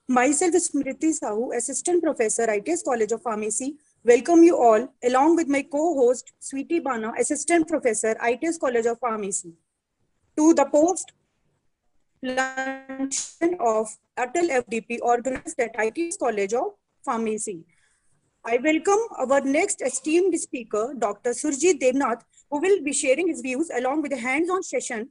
Myself Smriti Sahu, Assistant Professor, ITS College of Pharmacy. Welcome you all, along with my co-host Sweetie Bana, Assistant Professor, ITS College of Pharmacy, to the post-luncheon of Atal FDP organized at ITS College of Pharmacy. I welcome our next esteemed speaker, Dr. Surjit Devnath, who will be sharing his views along with a hands-on session.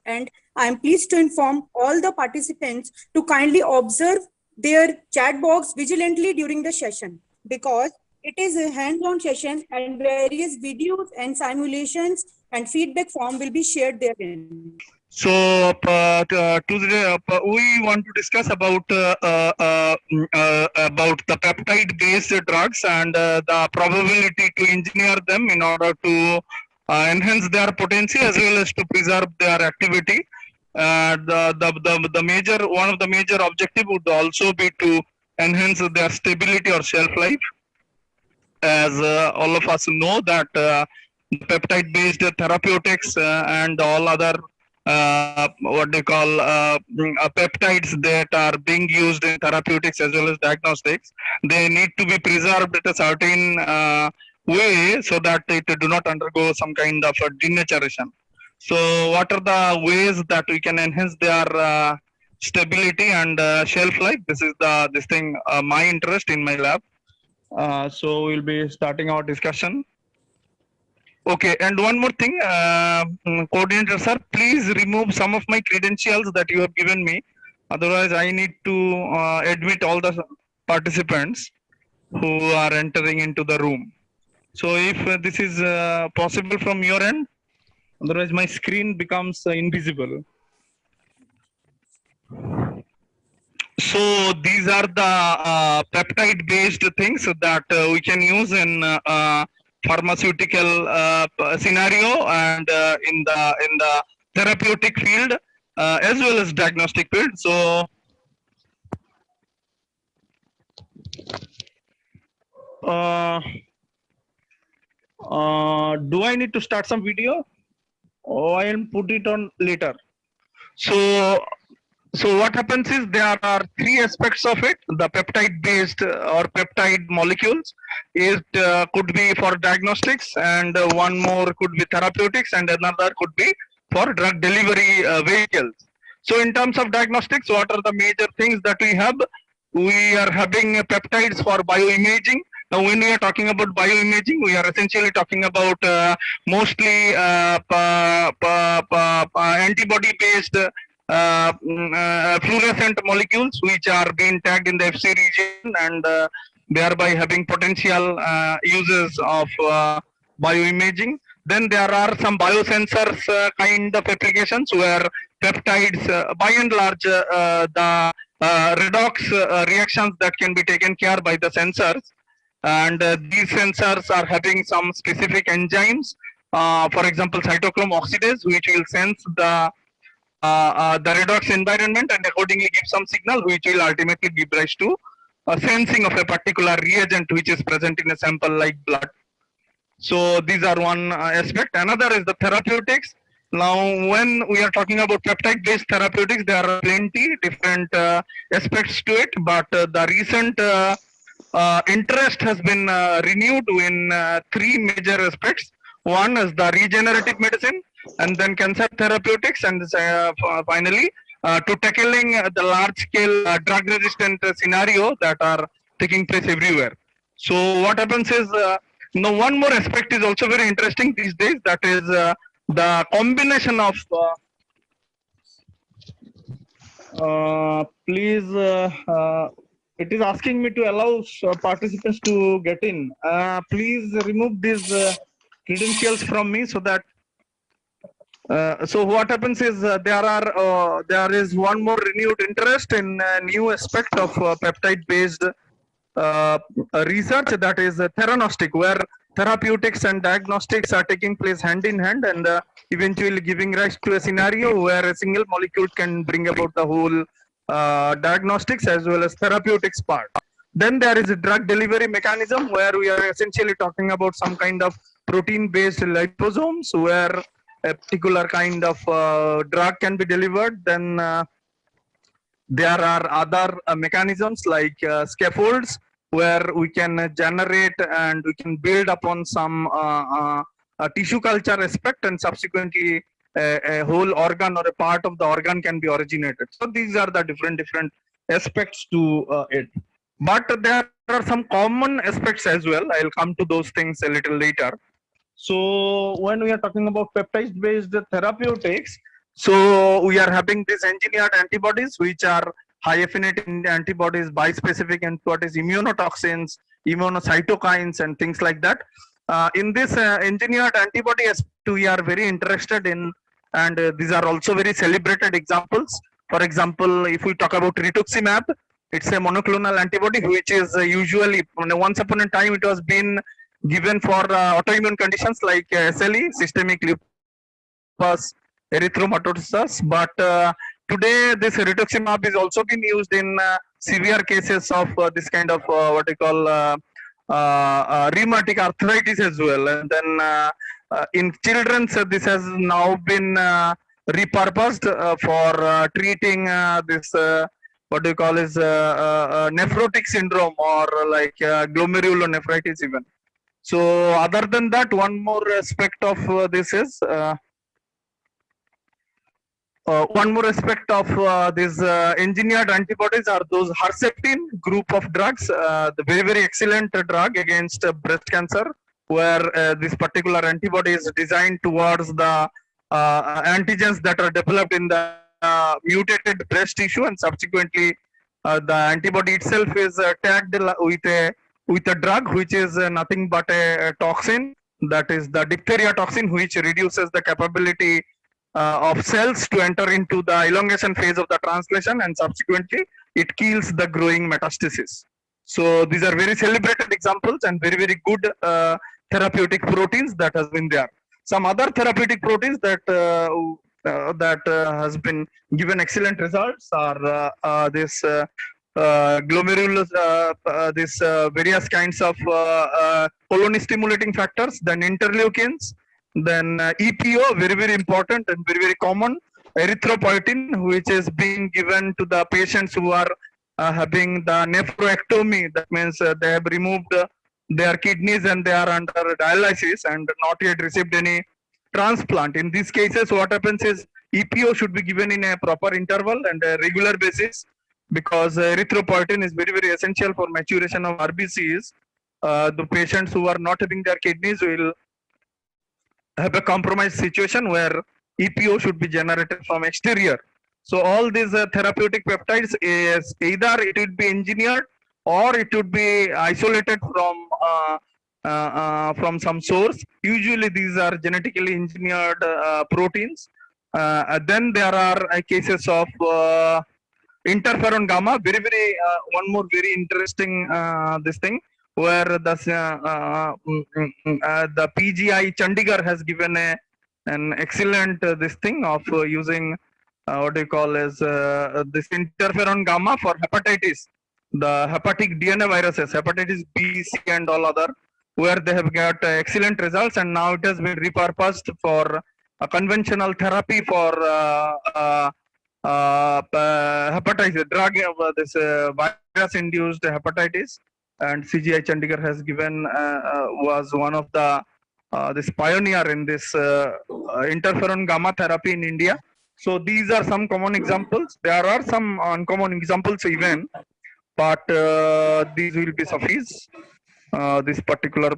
And I am pleased to inform all the participants to kindly observe their chat box vigilantly during the session, because it is a hands-on session and various videos and simulations and feedback form will be shared therein. So today we want to discuss about the peptide-based drugs and the probability to engineer them in order to enhance their potency as well as to preserve their activity. The major one of the major objective would also be to enhance their stability or shelf life. As all of us know that peptide-based therapeutics and all other what they call peptides that are being used in therapeutics as well as diagnostics, they need to be preserved at a certain way so that it do not undergo some kind of a denaturation. So what are the ways that we can enhance their stability and shelf life? This is this thing my interest in my lab. So we'll be starting our discussion. Okay, and one more thing, coordinator sir, please remove some of my credentials that you have given me. Otherwise, I need to admit all the participants who are entering into the room. So if this is possible from your end, otherwise my screen becomes invisible. So these are the peptide-based things that we can use in pharmaceutical scenario and in the therapeutic field as well as diagnostic field. So do I need to start some video, or I'll put it on later? So what happens is there are three aspects of it. The peptide-based or peptide molecules, it could be for diagnostics, and one more could be therapeutics, and another could be for drug delivery vehicles. So in terms of diagnostics, what are the major things that we have? We are having peptides for bioimaging. Now, when we are talking about bioimaging, we are essentially talking about mostly antibody-based fluorescent molecules which are being tagged in the Fc region and thereby having potential uses of bioimaging. Then there are some biosensors kind of applications where peptides, by and large, the redox reactions that can be taken care by the sensors, and these sensors are having some specific enzymes, for example, cytochrome oxidase, which will sense the redox environment and accordingly give some signal which will ultimately give rise to sensing of a particular reagent which is present in a sample like blood. So these are one aspect. Another is the therapeutics. Now, when we are talking about peptide-based therapeutics, there are plenty different aspects to it, but the recent interest has been renewed in three major aspects. One is the regenerative medicine, and then cancer therapeutics, and finally to tackling the large-scale drug-resistant scenario that are taking place everywhere. So what happens is, now one more aspect is also very interesting these days. That is the combination of. Please, it is asking me to allow participants to get in. Please remove these credentials from me so that. So what happens is there is one more renewed interest in a new aspect of peptide-based research, that is theranostic, where therapeutics and diagnostics are taking place hand in hand and eventually giving rise to a scenario where a single molecule can bring about the whole diagnostics as well as therapeutics part. Then there is a drug delivery mechanism where we are essentially talking about some kind of protein-based liposomes where a particular kind of drug can be delivered. Then There are other mechanisms like scaffolds where we can generate and we can build upon some tissue culture aspect, and subsequently a whole organ or a part of the organ can be originated. So these are the different aspects to it. But there are some common aspects as well. I'll come to those things a little later. So when we are talking about peptide-based therapeutics, so we are having these engineered antibodies, which are high affinity antibodies, bispecific antibodies, immunotoxins, immunocytokines, and things like that. In this engineered antibody aspect, we are very interested in, and these are also very celebrated examples. For example, if we talk about rituximab, it's a monoclonal antibody which is usually, once upon a time, it was been given for autoimmune conditions like SLE, systemic lupus erythematosus. But today, this rituximab is also being used in severe cases of this kind of what we call rheumatic arthritis as well. And then in children, this has now been repurposed for treating this what do you call is nephrotic syndrome, or like glomerulonephritis even. So other than that, one more aspect of this is these engineered antibodies are those Herceptin group of drugs, the very excellent drug against breast cancer, where this particular antibody is designed towards the antigens that are developed in the mutated breast tissue, and subsequently the antibody itself is tagged with a drug which is nothing but a toxin, that is the diphtheria toxin, which reduces the capability of cells to enter into the elongation phase of the translation, and subsequently it kills the growing metastasis. So these are very celebrated examples and very good therapeutic proteins that has been there. Some other therapeutic proteins that has been given excellent results are this glomerulus, this various kinds of colony stimulating factors, then interleukins, then EPO, very important and very common, erythropoietin, which is being given to the patients who are having the nephroectomy. That means they have removed their kidneys and they are under dialysis and not yet received any transplant. In these cases, what happens is EPO should be given in a proper interval and a regular basis, because erythropoietin is very essential for maturation of RBCs. The patients who are not having their kidneys will have a compromised situation where EPO should be generated from exterior. So all these therapeutic peptides is either it would be engineered or it would be isolated from some source. Usually these are genetically engineered proteins. Then there are cases of interferon gamma. Very one more very interesting this thing, where the PGI Chandigarh has given an excellent this thing of using what do you call as this interferon gamma for hepatitis, the hepatic DNA viruses, hepatitis B, C, and all other, where they have got excellent results, and now it has been repurposed for a conventional therapy for hepatitis, drug this virus-induced hepatitis. And CGI Chandigarh has given was one of the this pioneer in this interferon gamma therapy in India. So these are some common examples. There are some uncommon examples even, but these will be suffice this particular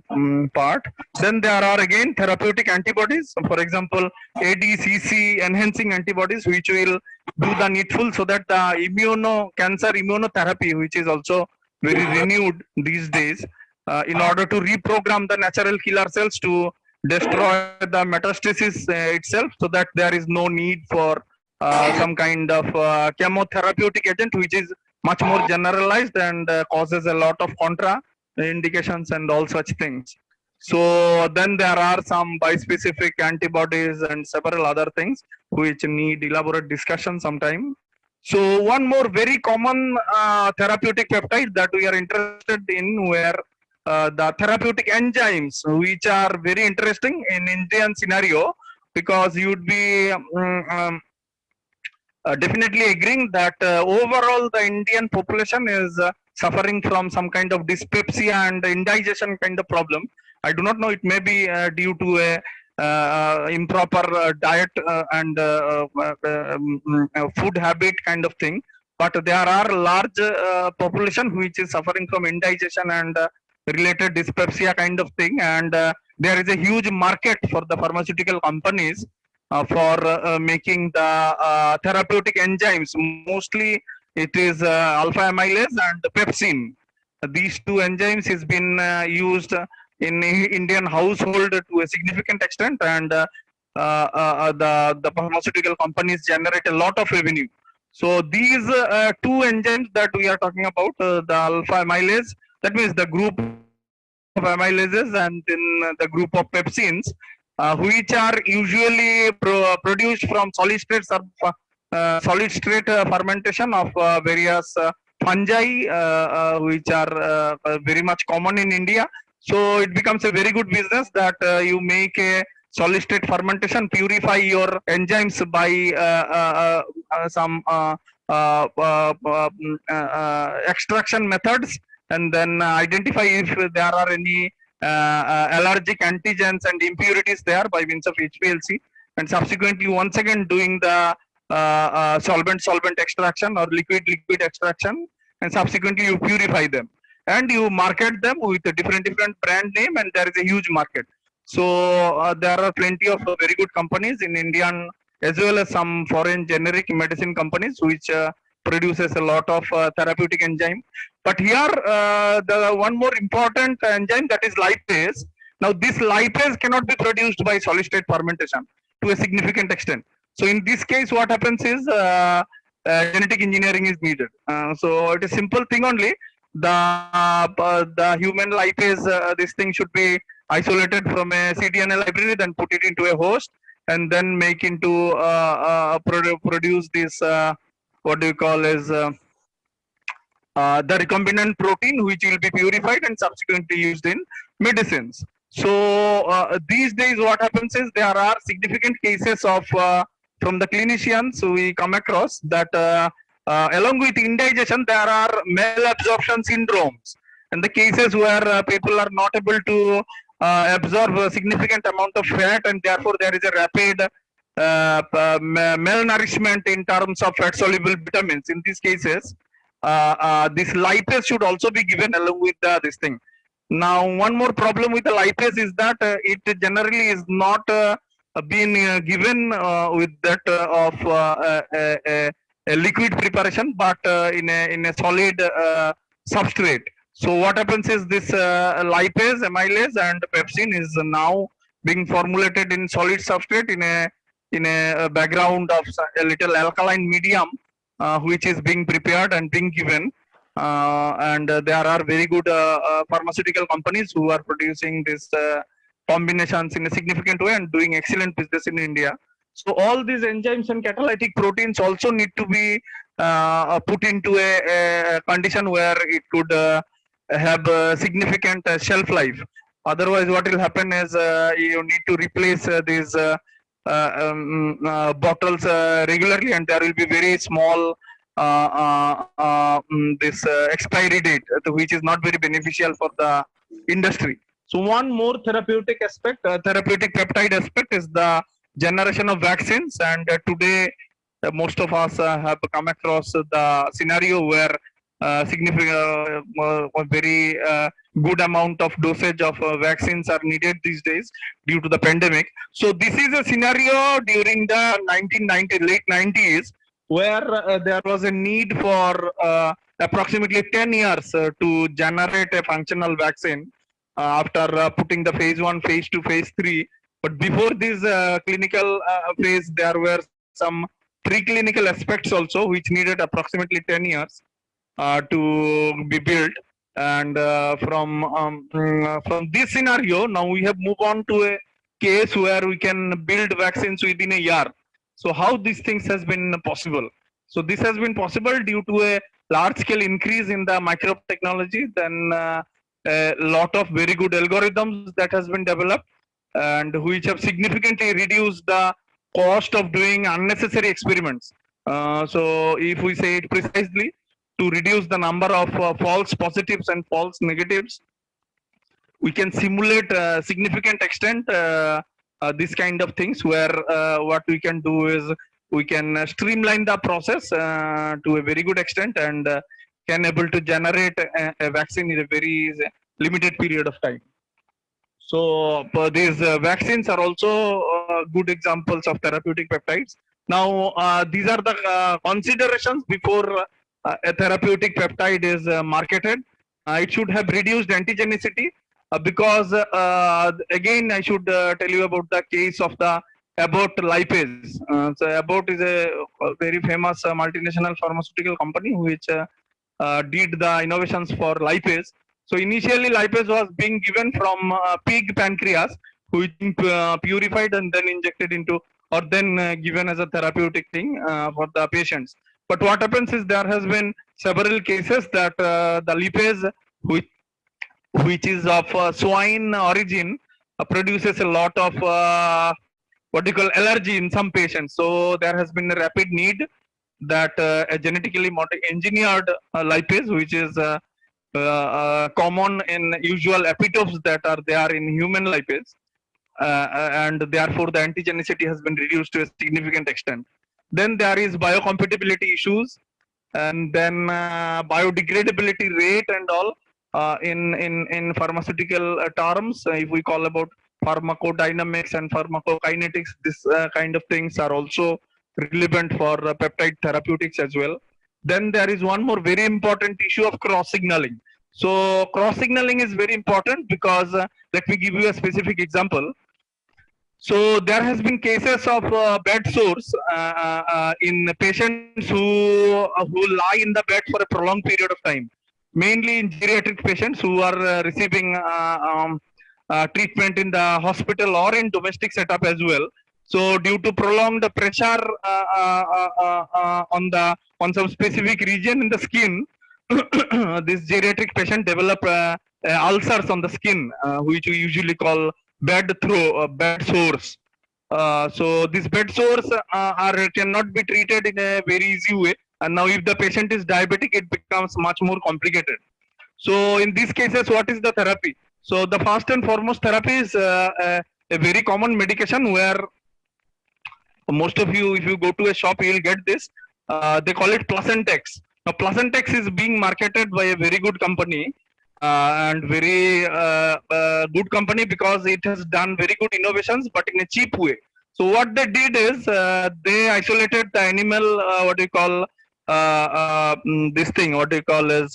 part. Then there are again therapeutic antibodies. For example, ADCC enhancing antibodies, which will do the needful so that the cancer immunotherapy, which is also very renewed these days, in order to reprogram the natural killer cells to destroy the metastasis itself, so that there is no need for some kind of chemotherapeutic agent, which is much more generalized and causes a lot of contra indications and all such things. So then there are some bispecific antibodies and several other things which need elaborate discussion sometime. So one more very common therapeutic peptide that we are interested in, where the therapeutic enzymes, which are very interesting in Indian scenario, because you would be definitely agreeing that overall the Indian population is suffering from some kind of dyspepsia and indigestion kind of problem. I do not know, it may be due to a improper diet and food habit kind of thing. But there are large population which is suffering from indigestion and related dyspepsia kind of thing. And there is a huge market for the pharmaceutical companies for making the therapeutic enzymes. Mostly it is alpha amylase and pepsin. These two enzymes has been used in Indian household to a significant extent, and the pharmaceutical companies generate a lot of revenue. So these two enzymes that we are talking about, the alpha amylase, that means the group of amylases, and in the group of pepsins, which are usually produced from solid state fermentation of various fungi, which are very much common in India. So it becomes a very good business that you make a solid state fermentation, purify your enzymes by some extraction methods, and then identify if there are any allergic antigens and impurities there by means of HPLC, and subsequently once again doing the solvent extraction or liquid extraction, and subsequently you purify them and you market them with a different brand name, and there is a huge market. So there are plenty of very good companies in Indian as well as some foreign generic medicine companies which produces a lot of therapeutic enzyme. But here the one more important enzyme, that is lipase. Now this lipase cannot be produced by solid state fermentation to a significant extent. So in this case what happens is genetic engineering is needed. So it is simple thing only. The human lipase, this thing should be isolated from a cDNA library, then put it into a host, and then make into produce this what do you call is the recombinant protein, which will be purified and subsequently used in medicines. So these days what happens is there are significant cases of from the clinicians we come across that along with indigestion there are malabsorption syndromes, and the cases where people are not able to absorb a significant amount of fat, and therefore there is a rapid malnourishment in terms of fat soluble vitamins. In these cases this lipase should also be given along with this thing. Now one more problem with the lipase is that it generally is not being given with that of a liquid preparation, but in a solid substrate. So what happens is this lipase, amylase, and pepsin is now being formulated in solid substrate in a background of a little alkaline medium, which is being prepared and being given. And there are very good pharmaceutical companies who are producing this combinations in a significant way and doing excellent business in India. So all these enzymes and catalytic proteins also need to be put into a condition where it could have a significant shelf life. Otherwise what will happen is you need to replace these bottles regularly, and there will be very small this expiry date, which is not very beneficial for the industry. So one more therapeutic aspect, therapeutic peptide aspect, is the generation of vaccines. And today most of us have come across the scenario where significant very good amount of dosage of vaccines are needed these days due to the pandemic. So this is a scenario during the 1990s, late 90s, where there was a need for approximately 10 years to generate a functional vaccine after putting the phase 1, phase 2, phase 3. But before this clinical phase, there were some preclinical aspects also which needed approximately 10 years to be built. And from this scenario, now we have moved on to a case where we can build vaccines within a year. So how these things has been possible? So this has been possible due to a large scale increase in the microbe technology, then a lot of very good algorithms that has been developed, and which have significantly reduced the cost of doing unnecessary experiments. So if we say it precisely, to reduce the number of false positives and false negatives, we can simulate significant extent this kind of things, where what we can do is we can streamline the process to a very good extent, and can able to generate a vaccine in a very limited period of time. So these vaccines are also good examples of therapeutic peptides. Now these are the considerations before a therapeutic peptide is marketed. It should have reduced antigenicity, because again I should tell you about the case of the Abbott lipase. So Abbott is a very famous multinational pharmaceutical company which did the innovations for lipase. So initially lipase was being given from pig pancreas, which purified and then injected into, or then given as a therapeutic thing for the patients. But what happens is there has been several cases that the lipase, which is of swine origin, produces a lot of what you call allergy in some patients. So there has been a rapid need that a genetically engineered lipase, which is common in usual epitopes that are there in human lipase, and therefore the antigenicity has been reduced to a significant extent. Then there is biocompatibility issues, and then biodegradability rate and all. In pharmaceutical terms, if we call about pharmacodynamics and pharmacokinetics, this kind of things are also relevant for peptide therapeutics as well. Then there is one more very important issue of cross signaling. So cross signaling is very important because let me give you a specific example. So there has been cases of bed sores in patients who lie in the bed for a prolonged period of time, mainly in geriatric patients who are receiving treatment in the hospital or in domestic setup as well. So due to prolonged pressure on some specific region in the skin, this geriatric patient develop ulcers on the skin, which we usually call bed sores. So these bed sores cannot be treated in a very easy way. And now if the patient is diabetic, it becomes much more complicated. So in these cases, what is the therapy? So the first and foremost therapy is a very common medication where most of you, if you go to a shop, you will get this. They call it Placentex. Now Placentex is being marketed by a very good company, and very good company because it has done very good innovations, but in a cheap way. So what they did is they isolated the animal, this thing, what you call as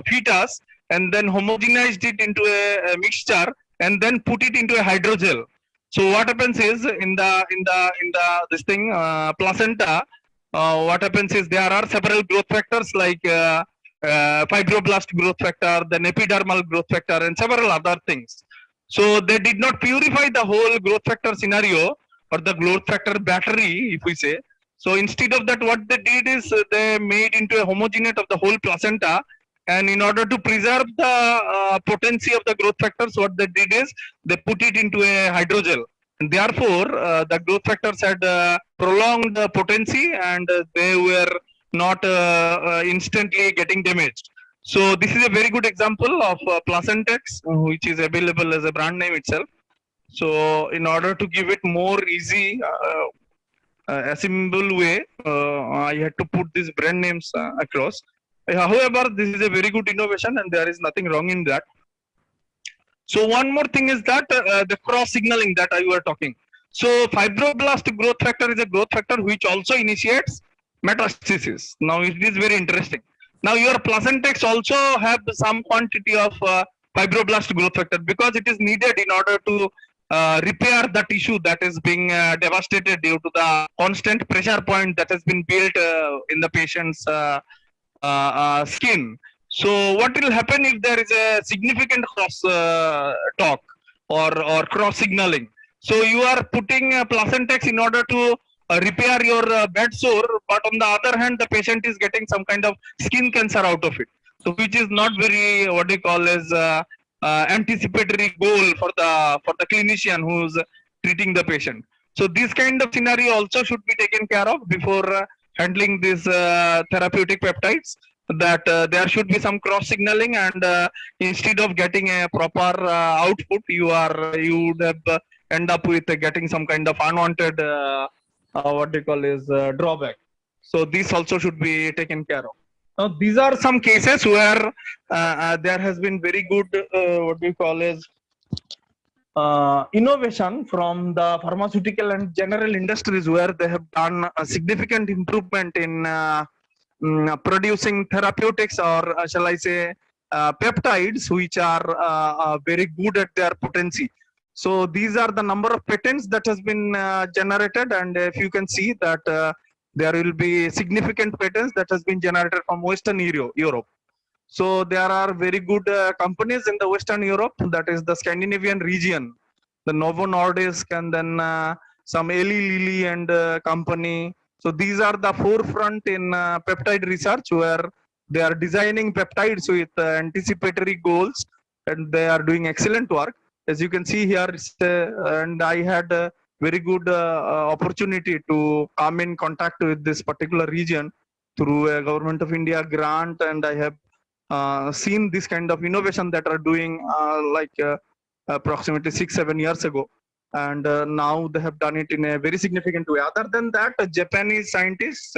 fetus, and then homogenized it into a mixture, and then put it into a hydrogel. So what happens is in the this thing placenta, what happens is there are several growth factors like fibroblast growth factor, then epidermal growth factor, and several other things. So they did not purify the whole growth factor scenario or the growth factor battery, if we say. So instead of that, what they did is they made into a homogenate of the whole placenta, and in order to preserve the potency of the growth factors, what they did is they put it into a hydrogel. And therefore, the growth factors had prolonged potency, and they were not instantly getting damaged. So this is a very good example of Placentex, which is available as a brand name itself. So in order to give it more easy, assemble way, I had to put these brand names across. However, this is a very good innovation, and there is nothing wrong in that. So one more thing is that the cross signaling that I were talking. So fibroblast growth factor is a growth factor which also initiates metastasis. Now it is very interesting. Now your Placentex also have some quantity of fibroblast growth factor because it is needed in order to repair the tissue that is being devastated due to the constant pressure point that has been built in the patient's skin. So what will happen if there is a significant cross talk or cross signaling? So you are putting Placentex in order to repair your bed sore, but on the other hand, the patient is getting some kind of skin cancer out of it. So which is not very what they call as anticipatory goal for the clinician who's treating the patient. So this kind of scenario also should be taken care of before handling these therapeutic peptides, that there should be some cross signaling, and instead of getting a proper output, you would have end up with getting some kind of unwanted what they call is drawback. So this also should be taken care of. Now these are some cases where there has been very good what we call is innovation from the pharmaceutical and general industries, where they have done a significant improvement in producing therapeutics, or shall I say peptides, which are very good at their potency. So these are the number of patents that has been generated, and if you can see that there will be significant patents that has been generated from Western Europe. So there are very good companies in the Western Europe, that is the Scandinavian region, the Novo Nordisk, and then some Eli Lilly and company. So these are the forefront in peptide research, where they are designing peptides with anticipatory goals, and they are doing excellent work. As you can see here, and I had a very good opportunity to come in contact with this particular region through a Government of India grant, and I have seen this kind of innovation that are doing approximately 6-7 years ago, and now they have done it in a very significant way. Other than that, Japanese scientists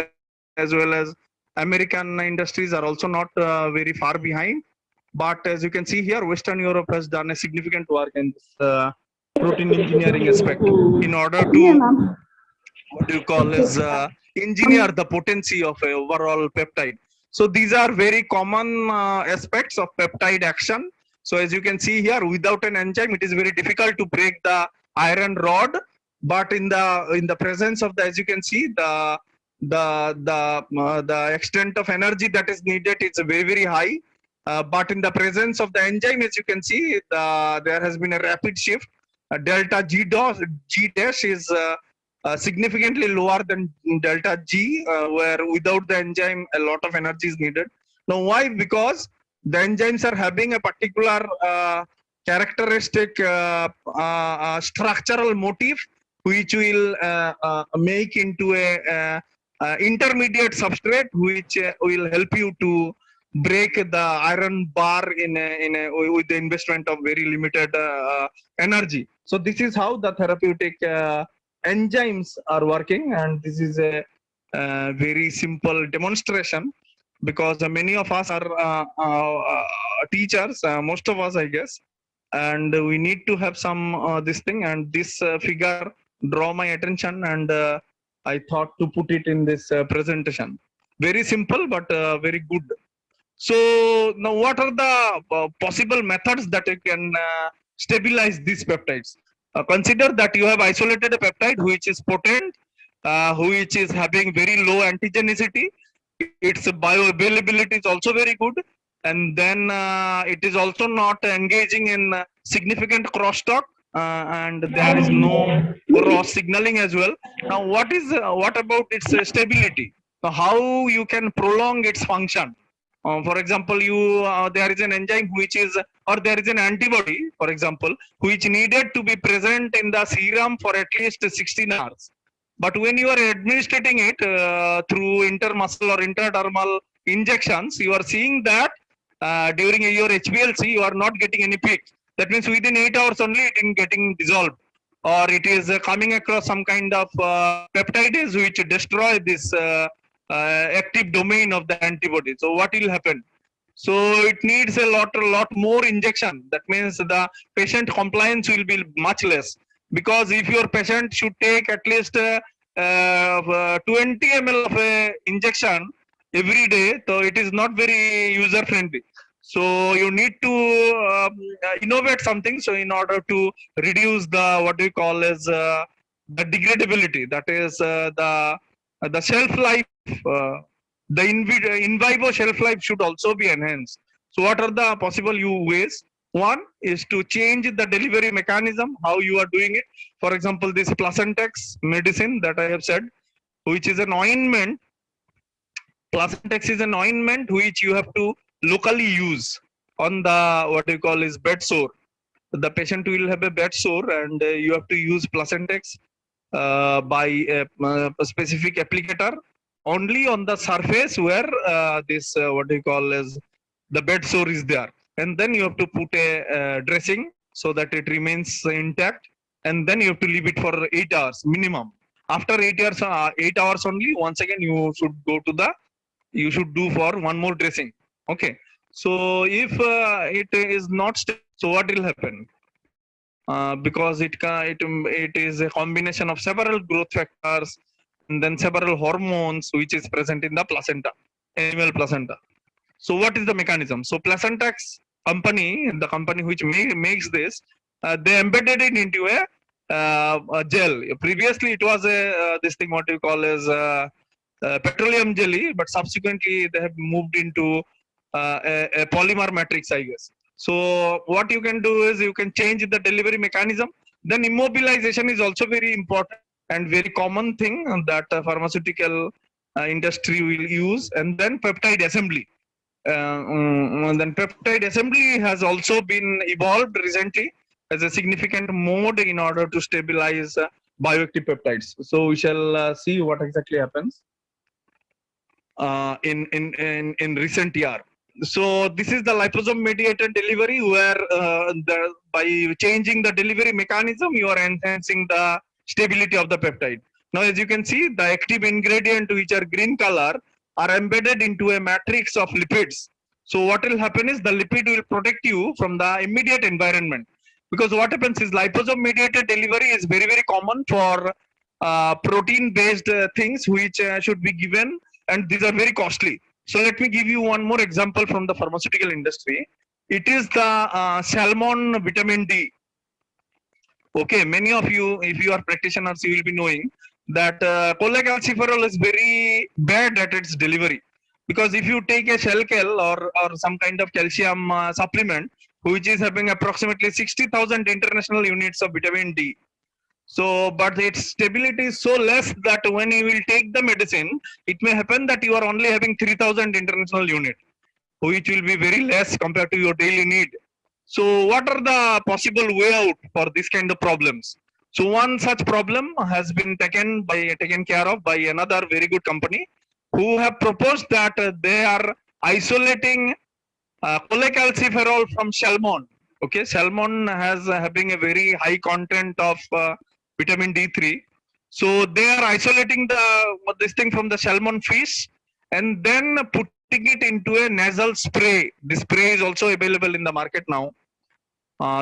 as well as American industries are also not very far behind. But as you can see here, Western Europe has done a significant work in this protein engineering aspect, in order to what do you call is engineer the potency of a overall peptide. So these are very common aspects of peptide action. So as you can see here, without an enzyme, it is very difficult to break the iron rod. But in the presence of the, as you can see, the extent of energy that is needed is very high. But in the presence of the enzyme, as you can see, there has been a rapid shift. Delta G dash is significantly lower than delta G, where without the enzyme a lot of energy is needed. Now why? Because the enzymes are having a particular characteristic structural motif, which will make into a intermediate substrate, which will help you to break the iron bar with the investment of very limited energy. So this is how the therapeutic enzymes are working, and this is a very simple demonstration, because many of us are teachers, most of us I guess, and we need to have some this thing, and this figure draw my attention, and I thought to put it in this presentation. Very simple, but very good. So now what are the possible methods that you can stabilize these peptides? Consider that you have isolated a peptide which is potent, which is having very low antigenicity. Its bioavailability is also very good, and then it is also not engaging in significant crosstalk, and there is no cross signaling as well. Now what about its stability? So how you can prolong its function? For example, there is an enzyme which is, or there is an antibody, for example, which needed to be present in the serum for at least 16 hours. But when you are administering it through intermuscle or intradermal injections, you are seeing that during your HPLC, you are not getting any peak. That means within 8 hours only it is getting dissolved, or it is coming across some kind of peptides which destroy this active domain of the antibody. So what will happen? So it needs a lot more injection. That means the patient compliance will be much less, because if your patient should take at least 20 ml of a injection every day, so it is not very user friendly. So you need to innovate something. So in order to reduce the what we call as the degradability, that is the shelf life, the in vivo shelf life should also be enhanced. So what are the possible ways? One is to change the delivery mechanism, how you are doing it. For example, this Placentex medicine that I have said, which is an ointment. Placentex is an ointment which you have to locally use on the what we call is bed sore. The patient will have a bed sore, and you have to use Placentex by a specific applicator only on the surface where this what we call as the bed sore is there, and then you have to put a dressing so that it remains intact, and then you have to leave it for 8 hours minimum. After 8 hours, 8 hours only, once again you should go to the, you should do for one more dressing. Okay, so if it is not so what will happen? Because it is a combination of several growth factors and then several hormones which is present in the placenta, animal placenta. So what is the mechanism? So Placentax company, the company which makes this, they embedded it into a gel. Previously it was a this thing what you call as petroleum jelly, but subsequently they have moved into a polymer matrix, I guess. So what you can do is you can change the delivery mechanism. Then immobilization is also very important and very common thing that pharmaceutical industry will use. And then peptide assembly. Then peptide assembly has also been evolved recently as a significant mode in order to stabilize bioactive peptides. So we shall see what exactly happens in recent year. So this is the liposome mediated delivery where by changing the delivery mechanism, you are enhancing the stability of the peptide. Now, as you can see, the active ingredient which are green color are embedded into a matrix of lipids. So what will happen is the lipid will protect you from the immediate environment, because what happens is liposome mediated delivery is very, very common for protein based things which should be given, and these are very costly. So let me give you one more example from the pharmaceutical industry. It is the salmon vitamin D. Okay, many of you, if you are practitioners, you will be knowing that cholecalciferol is very bad at its delivery. Because if you take a shell cal or some kind of calcium supplement, which is having approximately 60,000 international units of vitamin D, so, but its stability is so less that when you will take the medicine, it may happen that you are only having 3,000 international unit, which will be very less compared to your daily need. So, what are the possible way out for this kind of problems? So, one such problem has been taken care of by another very good company who have proposed that they are isolating cholecalciferol from salmon. Okay, salmon has having a very high content of vitamin D3. So they are isolating this thing from the salmon fish and then putting it into a nasal spray. This spray is also available in the market now.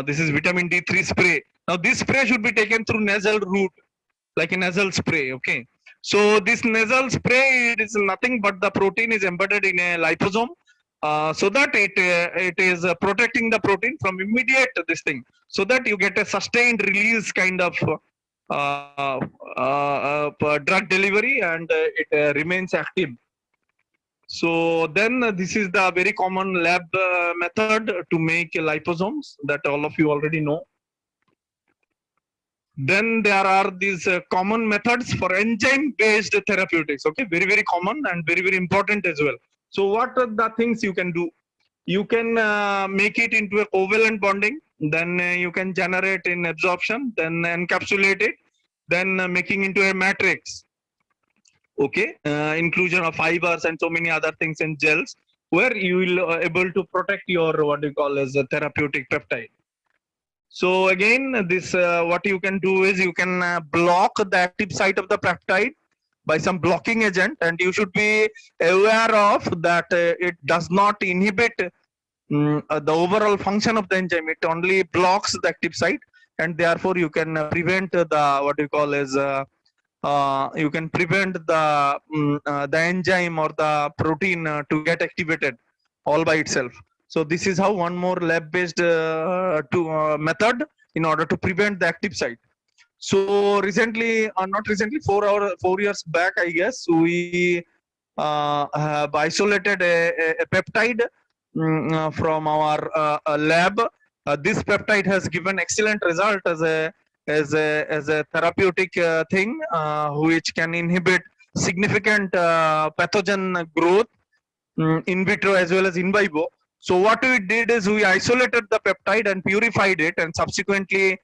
This is vitamin D3 spray. Now this spray should be taken through nasal route, like a nasal spray. Okay. So this nasal spray, it is nothing but the protein is embedded in a liposome. So that it is protecting the protein from immediate this thing, so that you get a sustained release kind of drug delivery, and it remains active. So then this is the very common lab method to make liposomes that all of you already know. Then there are these common methods for enzyme based therapeutics. Okay, very, very common and very, very important as well. So what are the things you can do? You can make it into a covalent bonding, then you can generate in absorption, then encapsulate it, then making into a matrix. Okay, inclusion of fibers and so many other things in gels, where you will able to protect your what you call as a therapeutic peptide. So again, this what you can do is you can block the active site of the peptide by some blocking agent, and you should be aware of that it does not inhibit the overall function of the enzyme. It only blocks the active site, and therefore you can prevent the what you call as you can prevent the enzyme or the protein to get activated all by itself. So this is how one more lab-based method in order to prevent the active site. So recently, not recently, 4 years back, I guess, we have isolated a peptide from our lab. This peptide has given excellent result as a therapeutic thing, which can inhibit significant pathogen growth in vitro as well as in vivo. So what we did is we isolated the peptide and purified it, and subsequently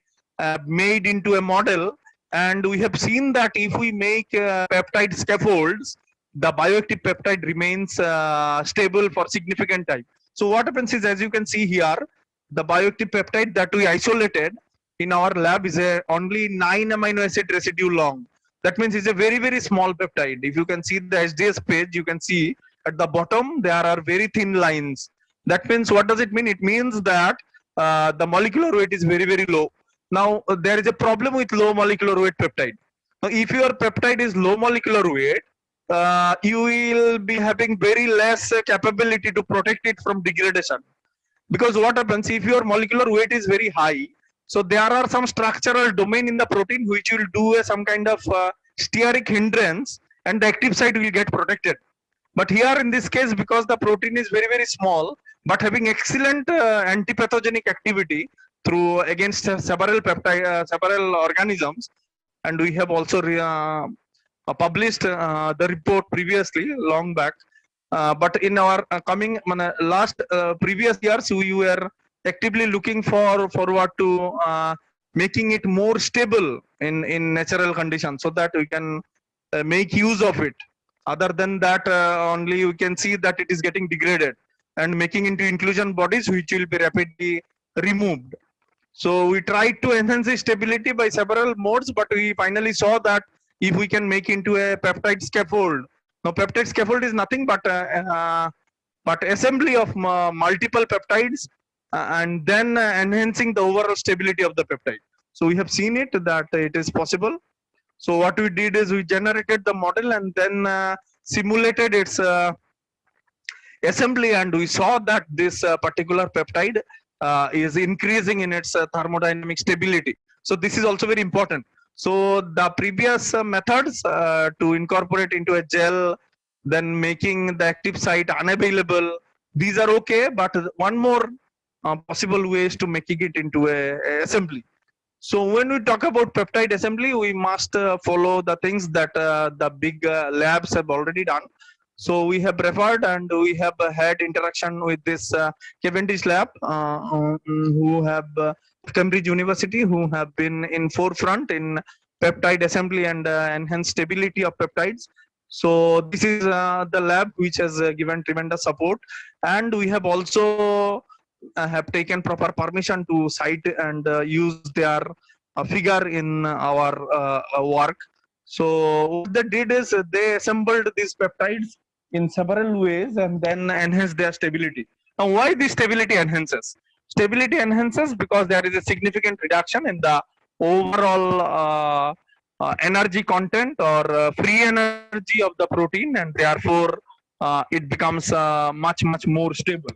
made into a model. And we have seen that if we make peptide scaffolds, the bioactive peptide remains stable for significant time. So what happens is, as you can see here, the bioactive peptide that we isolated in our lab is only 9 amino acid residue long. That means it's a very, very small peptide. If you can see the SDS page, you can see at the bottom there are very thin lines. That means, what does it mean? It means that the molecular weight is very, very low. Now there is a problem with low molecular weight peptide. Now, if your peptide is low molecular weight, you will be having very less capability to protect it from degradation. Because what happens, if your molecular weight is very high, so there are some structural domain in the protein which will do some kind of steric hindrance, and the active site will get protected. But here in this case, because the protein is very, very small, but having excellent antipathogenic activity through against several peptide, several organisms, and we have also published the report previously, long back. But in our coming last previous years, we were actively looking forward to making it more stable in natural conditions, so that we can make use of it. Other than that, only we can see that it is getting degraded and making into inclusion bodies which will be rapidly removed. So we tried to enhance the stability by several modes, but we finally saw that if we can make into a peptide scaffold. Now, peptide scaffold is nothing but assembly of multiple peptides and then enhancing the overall stability of the peptide. So we have seen it that it is possible. So what we did is we generated the model and then simulated its assembly, and we saw that this particular peptide is increasing in its thermodynamic stability. So this is also very important. So the previous methods to incorporate into a gel, then making the active site unavailable, these are okay, but one more possible way is to making it into a assembly. So when we talk about peptide assembly, we must follow the things that the big labs have already done. So we have referred and we have had interaction with this Cavendish lab, who have Cambridge University, who have been in forefront in peptide assembly and enhanced stability of peptides. So this is the lab which has given tremendous support, and we have also have taken proper permission to cite and use their figure in our work. So what they did is they assembled these peptides in several ways and then enhance their stability. Now, why this stability enhances? Stability enhances because there is a significant reduction in the overall energy content or free energy of the protein, and therefore it becomes much more stable.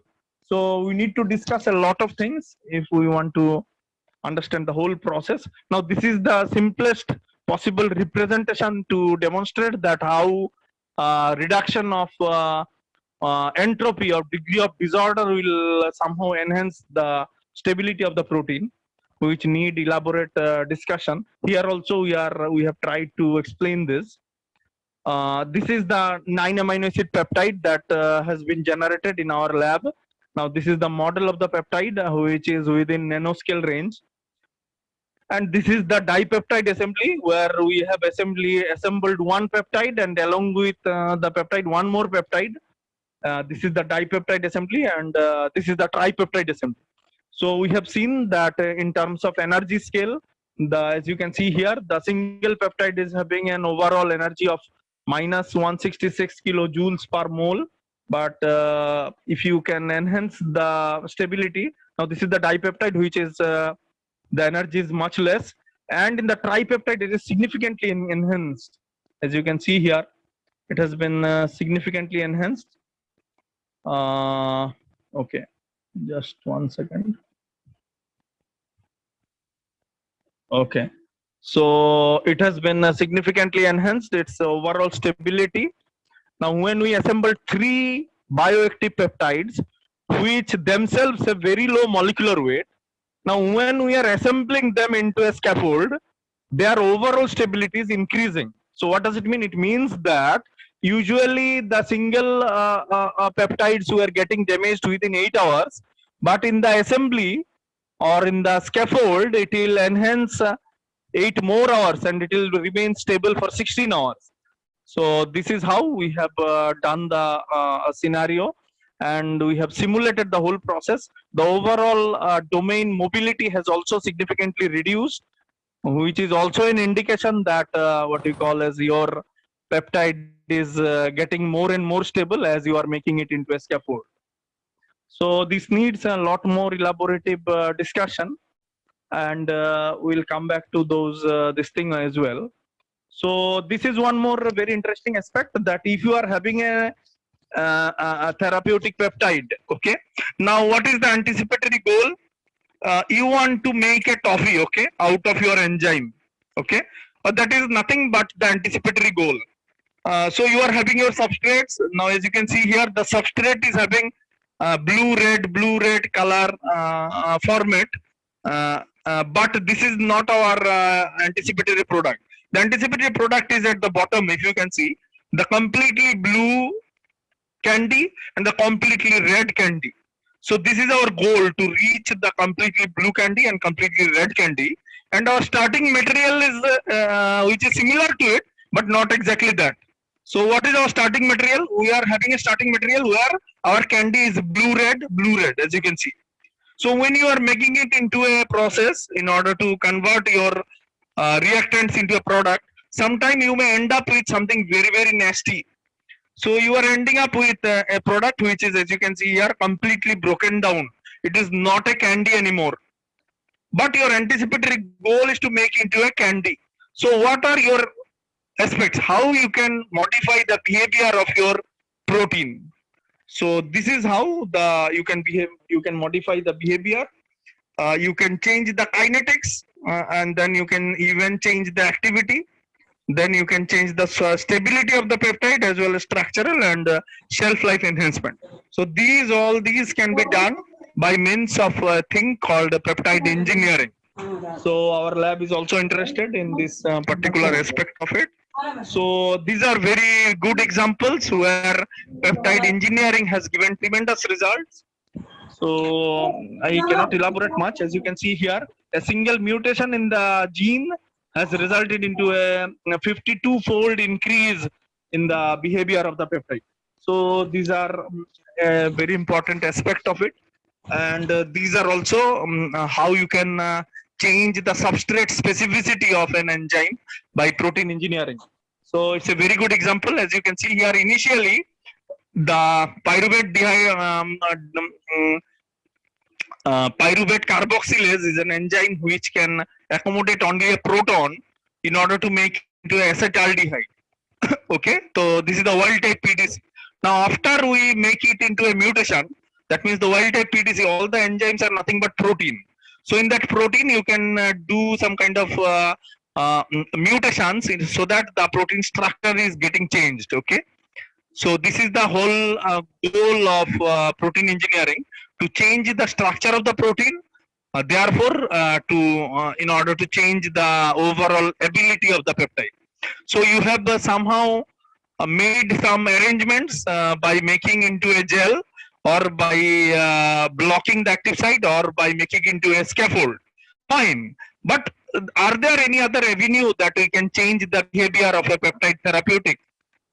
So we need to discuss a lot of things if we want to understand the whole process. Now, this is the simplest possible representation to demonstrate that how reduction of entropy or degree of disorder will somehow enhance the stability of the protein, which need elaborate discussion. Here also we have tried to explain this. This is the 9 amino acid peptide that has been generated in our lab. Now this is the model of the peptide which is within nanoscale range. And this is the dipeptide assembly, where we have assembled one peptide and along with the peptide one more peptide. This is the dipeptide assembly, and this is the tripeptide assembly. So we have seen that in terms of energy scale, as you can see here, the single peptide is having an overall energy of minus 166 kilojoules per mole. But if you can enhance the stability, now this is the dipeptide, which is the energy is much less, and in the tripeptide it is significantly enhanced. As you can see here, it has been significantly enhanced. Okay, just 1 second. Okay, so it has been significantly enhanced its overall stability. Now, when we assemble 3 bioactive peptides, which themselves have very low molecular weight, now when we are assembling them into a scaffold, their overall stability is increasing. So what does it mean? It means that usually the single peptides were getting damaged within 8 hours, but in the assembly or in the scaffold, it will enhance 8 more hours and it will remain stable for 16 hours. So this is how we have done the scenario, and we have simulated the whole process. The overall domain mobility has also significantly reduced, which is also an indication that what you call as your peptide is getting more and more stable as you are making it into a scaffold. So this needs a lot more elaborative discussion, and we'll come back to those this thing as well. So this is one more very interesting aspect, that if you are having a therapeutic peptide, okay, now what is the anticipatory goal? You want to make a toffee, okay, out of your enzyme, okay, but that is nothing but the anticipatory goal. So you are having your substrates. Now as you can see here, the substrate is having blue red color format, but this is not our anticipatory product. The anticipatory product is at the bottom. If you can see, the completely blue candy and the completely red candy. So this is our goal, to reach the completely blue candy and completely red candy. And our starting material is which is similar to it, but not exactly that. So what is our starting material? We are having a starting material where our candy is blue red, as you can see. So when you are making it into a process in order to convert your reactants into a product, sometime you may end up with something very nasty. So you are ending up with a product which is, as you can see here, completely broken down. It is not a candy anymore. But your anticipatory goal is to make into a candy. So what are your aspects? How you can modify the behavior of your protein? So this is how you can modify the behavior. You can change the kinetics, and then you can even change the activity. Then you can change the stability of the peptide as well as structural and shelf life enhancement. So all these can be done by means of a thing called peptide engineering. So our lab is also interested in this particular aspect of it. So these are very good examples where peptide engineering has given tremendous results. So I cannot elaborate much. As you can see here, a single mutation in the gene has resulted into a 52-fold increase in the behavior of the peptide. So these are a very important aspect of it. And these are also how you can change the substrate specificity of an enzyme by protein engineering. So it's a very good example. As you can see here, initially the pyruvate pyruvate carboxylase is an enzyme which can accommodate only a proton in order to make into acetaldehyde. Okay, so this is the wild type PDC. Now after we make it into a mutation, that means the wild type PDC, all the enzymes are nothing but protein. So in that protein you can do some kind of mutations so that the protein structure is getting changed. Okay, so this is the whole goal of protein engineering, to change the structure of the protein, therefore in order to change the overall ability of the peptide. So you have somehow made some arrangements by making into a gel, or by blocking the active site, or by making into a scaffold. Fine, but are there any other avenue that we can change the behavior of a peptide therapeutic,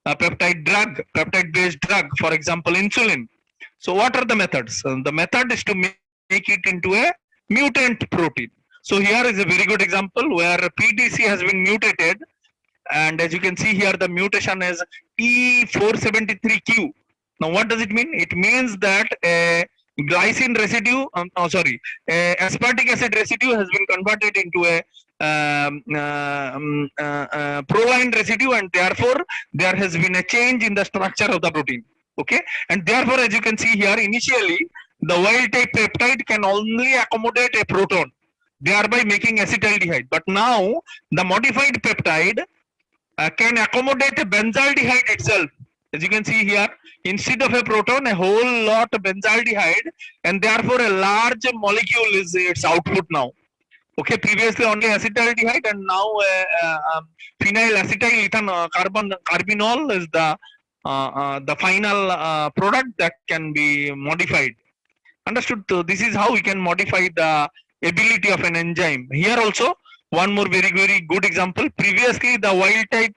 a peptide drug, peptide based drug, for example insulin? So what are the methods? The method is to make it into a mutant protein. So here is a very good example where PDC has been mutated, and as you can see here, the mutation is E473Q. Now what does it mean? It means that a glycine residue, aspartic acid residue has been converted into a proline residue, and therefore there has been a change in the structure of the protein. Okay, and therefore as you can see here, initially the wild type peptide can only accommodate a proton, thereby making acetaldehyde. But now the modified peptide can accommodate a benzaldehyde itself. As you can see here, instead of a proton, a whole lot of benzaldehyde, and therefore a large molecule is its output now. Okay, previously only acetaldehyde, and now phenyl acetyl carbinol is the final product that can be modified. Understood? So this is how we can modify the ability of an enzyme. Here also one more very good example. Previously the wild type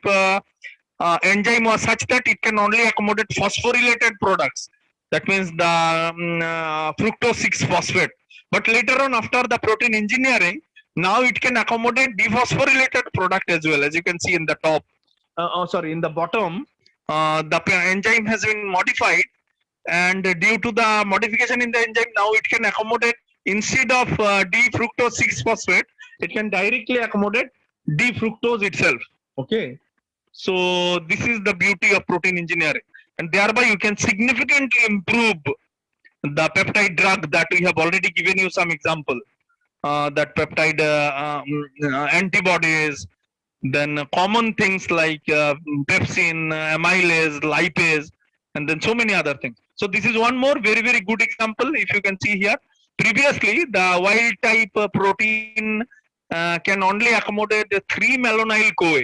enzyme was such that it can only accommodate phosphorylated products. That means the fructose 6 phosphate. But later on, after the protein engineering, now it can accommodate dephosphorylated product as well. As you can see in the top, in the bottom, the enzyme has been modified, and due to the modification in the enzyme, now it can accommodate, instead of D-fructose 6 phosphate, it can directly accommodate D-fructose itself. Okay. So this is the beauty of protein engineering, and thereby you can significantly improve the peptide drug that we have already given you some example. That peptide antibodies, then common things like pepsin, amylase, lipase, and then so many other things. So this is one more very, very good example. If you can see here, previously the wild type protein can only accommodate 3 malonyl CoA.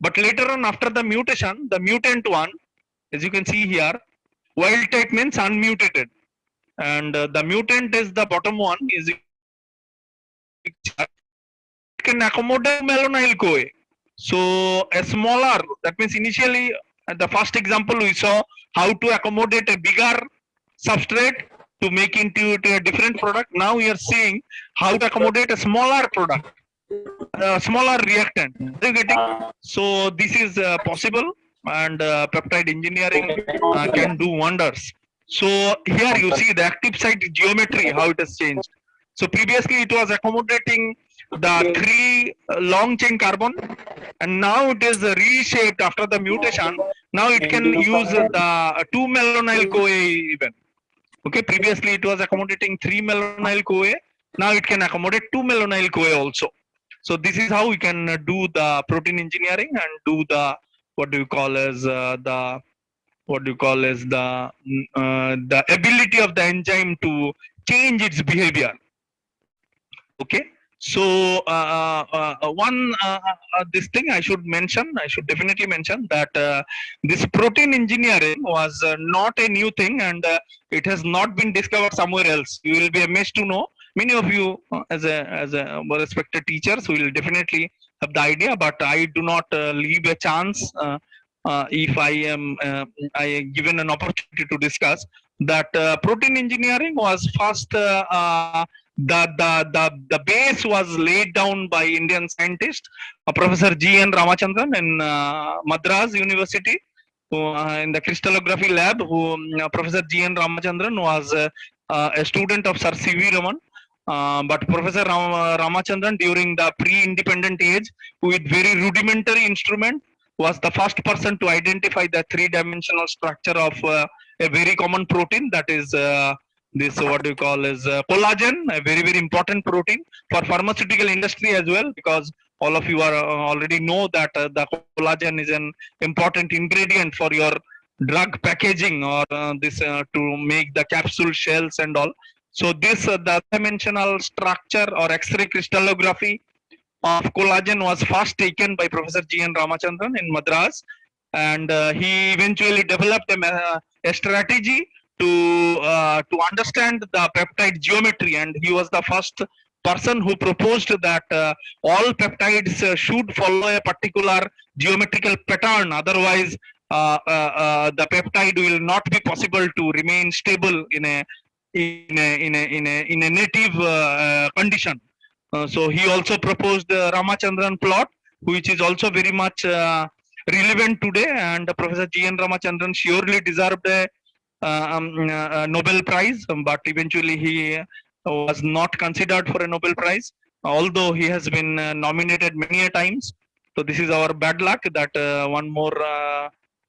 But later on, after the mutation, the mutant one, as you can see here, wild type means unmutated, and the mutant is the bottom one, is it can accommodate malonyl CoA. So a smaller, that means initially the first example we saw how to accommodate a bigger substrate to make into a different product. Now we are seeing how to accommodate a smaller product, a smaller reactant. Are you getting? So this is possible, and peptide engineering can do wonders. So here you see the active site geometry, how it has changed. So previously it was accommodating the 3 long chain carbon, and now it is reshaped after the mutation. Now it can use the 2 malonyl CoA even. Okay, previously it was accommodating 3 malonyl CoA. Now it can accommodate 2 malonyl CoA also. So this is how we can do the protein engineering and do the the ability of the enzyme to change its behavior. Okay. So this thing I should definitely mention that this protein engineering was not a new thing, and it has not been discovered somewhere else. You will be amazed to know, many of you as a respected teachers will definitely have the idea, but I do not leave a chance if I am given an opportunity to discuss that protein engineering was first the base was laid down by Indian scientist Professor G.N. Ramachandran in Madras University in the crystallography lab. Professor G.N. Ramachandran was a student of Sir C.V. Raman. But Professor Ramachandran, during the pre-independent age, with very rudimentary instrument, was the first person to identify the 3-dimensional structure of a very common protein, that is this collagen, a very, very important protein for pharmaceutical industry as well, because all of you are already know that the collagen is an important ingredient for your drug packaging, or to make the capsule shells and all. So this the dimensional structure or X-ray crystallography of collagen was first taken by Professor G.N. Ramachandran in Madras, and he eventually developed a strategy to understand the peptide geometry, and he was the first person who proposed that all peptides should follow a particular geometrical pattern, otherwise the peptide will not be possible to remain stable in a native condition. So he also proposed the Ramachandran plot, which is also very much relevant today, and Professor G.N. Ramachandran surely deserved a Nobel Prize, but eventually he was not considered for a Nobel Prize, although he has been nominated many a times. So this is our bad luck that one more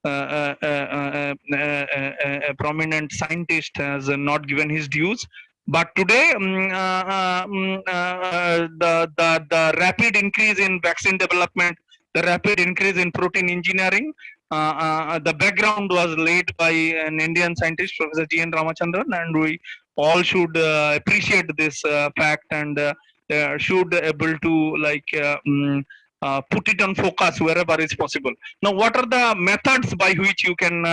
a prominent scientist has not given his dues. But today, the rapid increase in vaccine development, the rapid increase in protein engineering, the background was laid by an Indian scientist, Professor G.N. Ramachandran, and we all should appreciate this fact, and should able to put it on focus wherever is possible. Now, what are the methods by which you can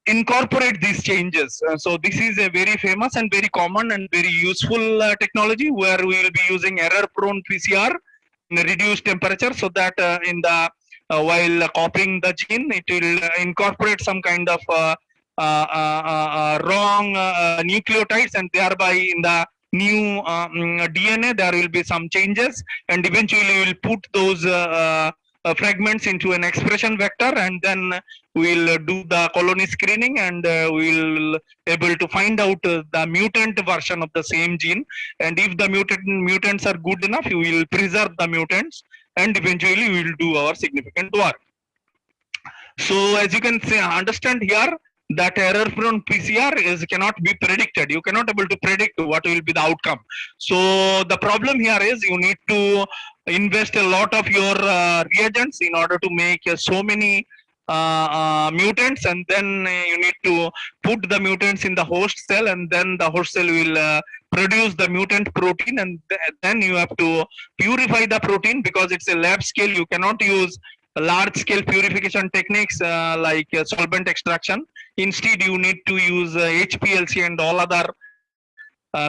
incorporate these changes? So this is a very famous and very common and very useful technology, where we will be using error-prone PCR in a reduced temperature, so that in the while copying the gene, it will incorporate some kind of wrong nucleotides, and thereby in the new DNA there will be some changes, and eventually we will put those fragments into an expression vector, and then we'll do the colony screening, and we'll able to find out the mutant version of the same gene. And if the mutants are good enough, we will preserve the mutants, and eventually we will do our significant work. So as you can see, understand here that error-prone PCR cannot be predicted. You cannot able to predict what will be the outcome. So the problem here is you need to invest a lot of your reagents in order to make so many mutants, and then you need to put the mutants in the host cell, and then the host cell will produce the mutant protein, and then you have to purify the protein, because it's a lab scale. You cannot use large scale purification techniques like solvent extraction. Instead, you need to use HPLC and all other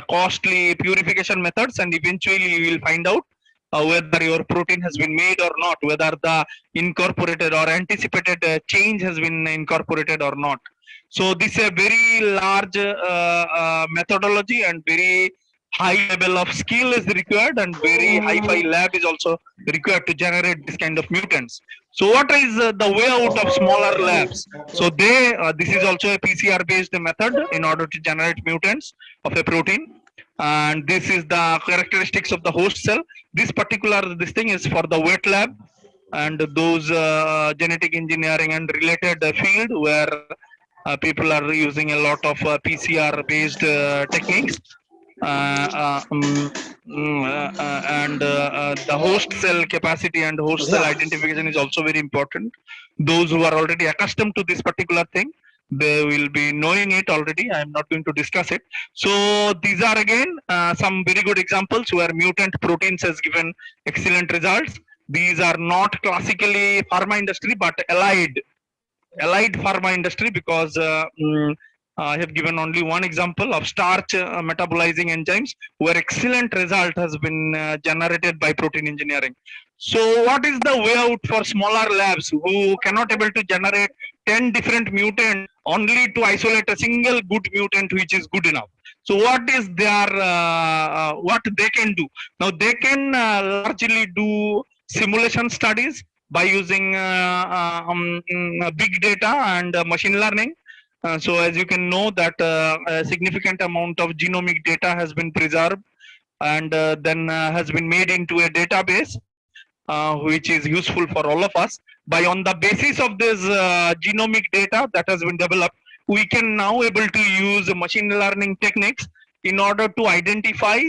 costly purification methods, and eventually you will find out whether your protein has been made or not, whether the incorporated or anticipated change has been incorporated or not. So this is a very large methodology, and very high level of skill is required, and very high-fi lab is also required to generate this kind of mutants. So what is the way out of smaller labs? So this is also a PCR based method in order to generate mutants of a protein, and this is the characteristics of the host cell. This thing is for the wet lab, and those genetic engineering and related field where people are using a lot of PCR based techniques. And the host cell capacity and host cell identification is also very important. Those who are already accustomed to this particular thing, they will be knowing it already. I am not going to discuss it. So these are again some very good examples where mutant proteins has given excellent results. These are not classically pharma industry, but allied pharma industry, because I have given only one example of starch metabolizing enzymes where excellent result has been generated by protein engineering. So what is the way out for smaller labs who cannot able to generate 10 different mutants only to isolate a single good mutant which is good enough? So what is their what they can do? Now they can largely do simulation studies by using big data and machine learning. So as you can know that a significant amount of genomic data has been preserved, and then has been made into a database which is useful for all of us. On the basis of this genomic data that has been developed, we can now able to use machine learning techniques in order to identify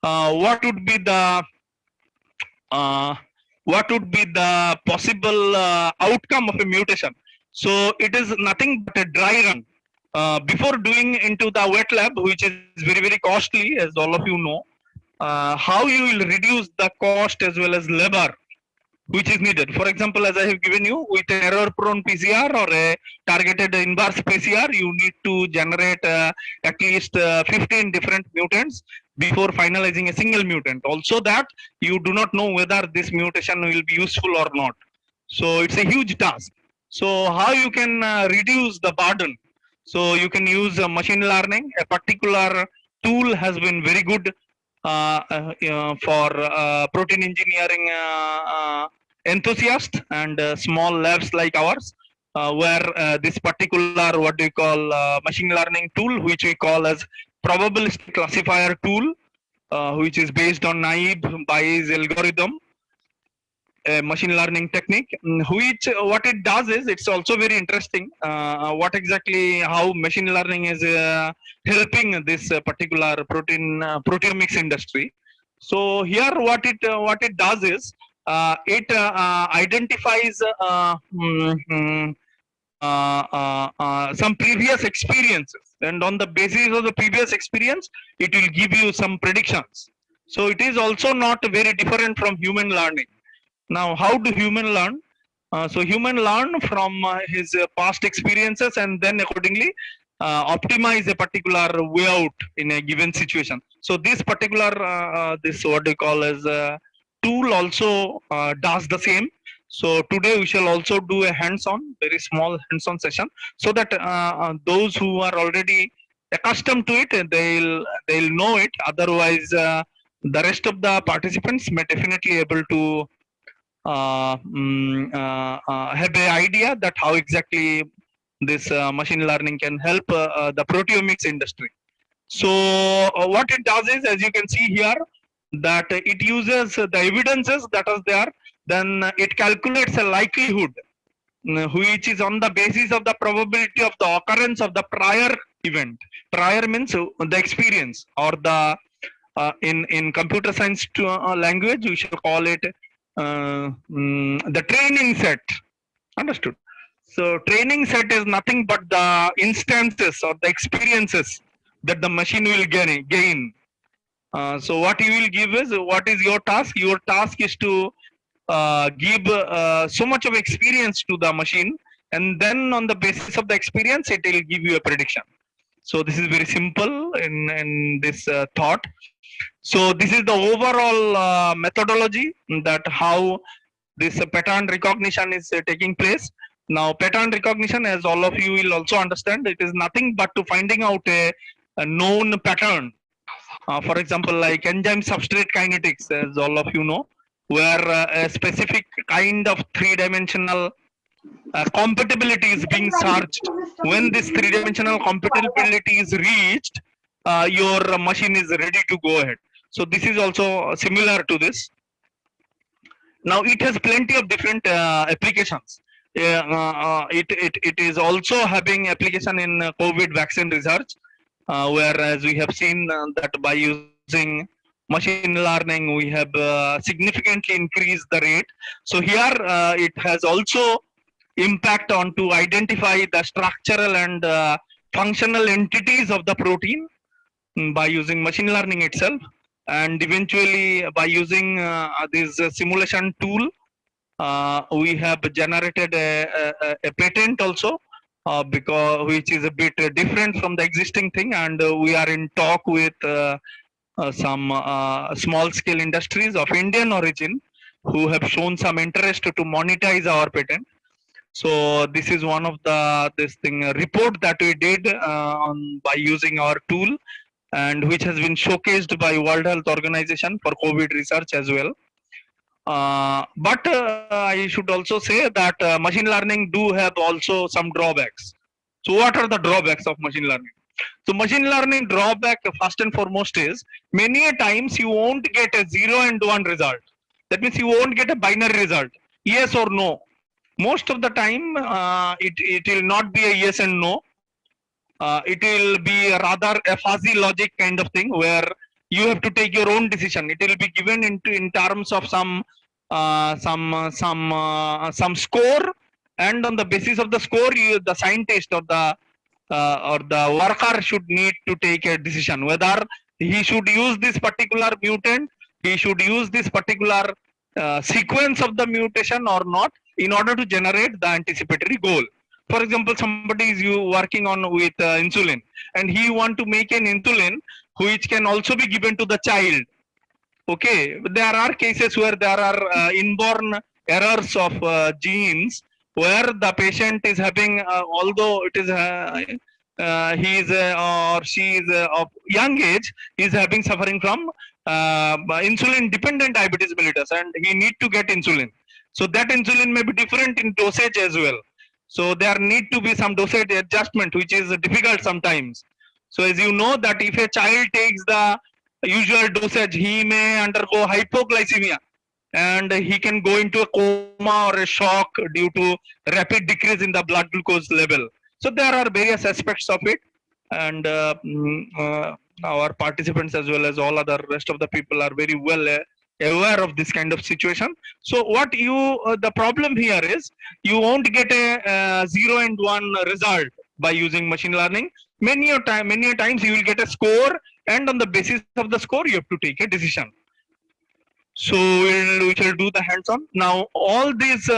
what would be the possible outcome of a mutation. So it is nothing but a dry run. Before doing into the wet lab, which is very, very costly, as all of you know, how you will reduce the cost as well as labor which is needed. For example, as I have given you, with an error-prone PCR or a targeted inverse PCR, you need to generate at least 15 different mutants before finalizing a single mutant. Also that you do not know whether this mutation will be useful or not. So it's a huge task. So how you can reduce the burden? So you can use machine learning. A particular tool has been very good for protein engineering enthusiasts and small labs like ours, where this particular what we call machine learning tool, which we call as probabilistic classifier tool, which is based on naive Bayes algorithm, a machine learning technique, which what it does is it's also very interesting what exactly how machine learning is helping this particular proteomics industry. So here what it does is it identifies some previous experiences, and on the basis of the previous experience it will give you some predictions. So it is also not very different from human learning. Now, how do human learn? So human learn from his past experiences, and then accordingly optimize a particular way out in a given situation. So this particular this what we call as tool also does the same. So today we shall also do a hands-on, very small hands-on session, so that those who are already accustomed to it, they'll know it. Otherwise, the rest of the participants may definitely able to have an idea that how exactly this machine learning can help the proteomics industry. So what it does is, as you can see here, that it uses the evidences that is there, then it calculates a likelihood which is on the basis of the probability of the occurrence of the prior event. Prior means the experience, or the in computer science language we shall call it the training set. Understood? So training set is nothing but the instances or the experiences that the machine will gain. So what you will give is, what is your task? Your task is to give so much of experience to the machine, and then on the basis of the experience it will give you a prediction. So this is very simple in this thought. So this is the overall methodology, that how this pattern recognition is taking place. Now pattern recognition, as all of you will also understand, it is nothing but to finding out a known pattern. For example, like enzyme substrate kinetics, as all of you know, where a specific kind of three-dimensional compatibility is being searched. When this three-dimensional compatibility is reached, your machine is ready to go ahead. So this is also similar to this. Now it has plenty of different applications. It is also having application in COVID vaccine research, whereas we have seen that by using machine learning we have significantly increased the rate. So here it has also impact on to identify the structural and functional entities of the protein by using machine learning itself, and eventually by using this simulation tool we have generated a patent also, because which is a bit different from the existing thing, and we are in talk with some small scale industries of Indian origin who have shown some interest to monetize our patent. So this is one of the report that we did by using our tool, and which has been showcased by World Health Organization for COVID research as well. But I should also say that machine learning do have also some drawbacks. So what are the drawbacks of machine learning? So machine learning drawback, first and foremost, is many a times you won't get a 0 and 1 result. That means you won't get a binary result, yes or no. Most of the time it will not be a yes and no. It will be rather a fuzzy logic kind of thing, where you have to take your own decision. It will be given in terms of some score, and on the basis of the score, the scientist or the worker should need to take a decision whether he should use this particular mutant, he should use this particular sequence of the mutation or not, in order to generate the anticipatory goal. For example, somebody is working on with insulin, and he want to make an insulin which can also be given to the child. Okay, there are cases where there are inborn errors of genes, where the patient is having, although it is he is or she is of young age, is having suffering from insulin dependent diabetes mellitus, and he need to get insulin. So that insulin may be different in dosage as well. So there need to be some dosage adjustment, which is difficult sometimes. So as you know that if a child takes the usual dosage, he may undergo hypoglycemia, and he can go into a coma or a shock due to rapid decrease in the blood glucose level. So there are various aspects of it, and our participants as well as all other rest of the people are very well aware of this kind of situation. So what the problem here is, you won't get a 0 and 1 result by using machine learning. Many a times you will get a score, and on the basis of the score you have to take a decision. So we shall do the hands-on. Now all these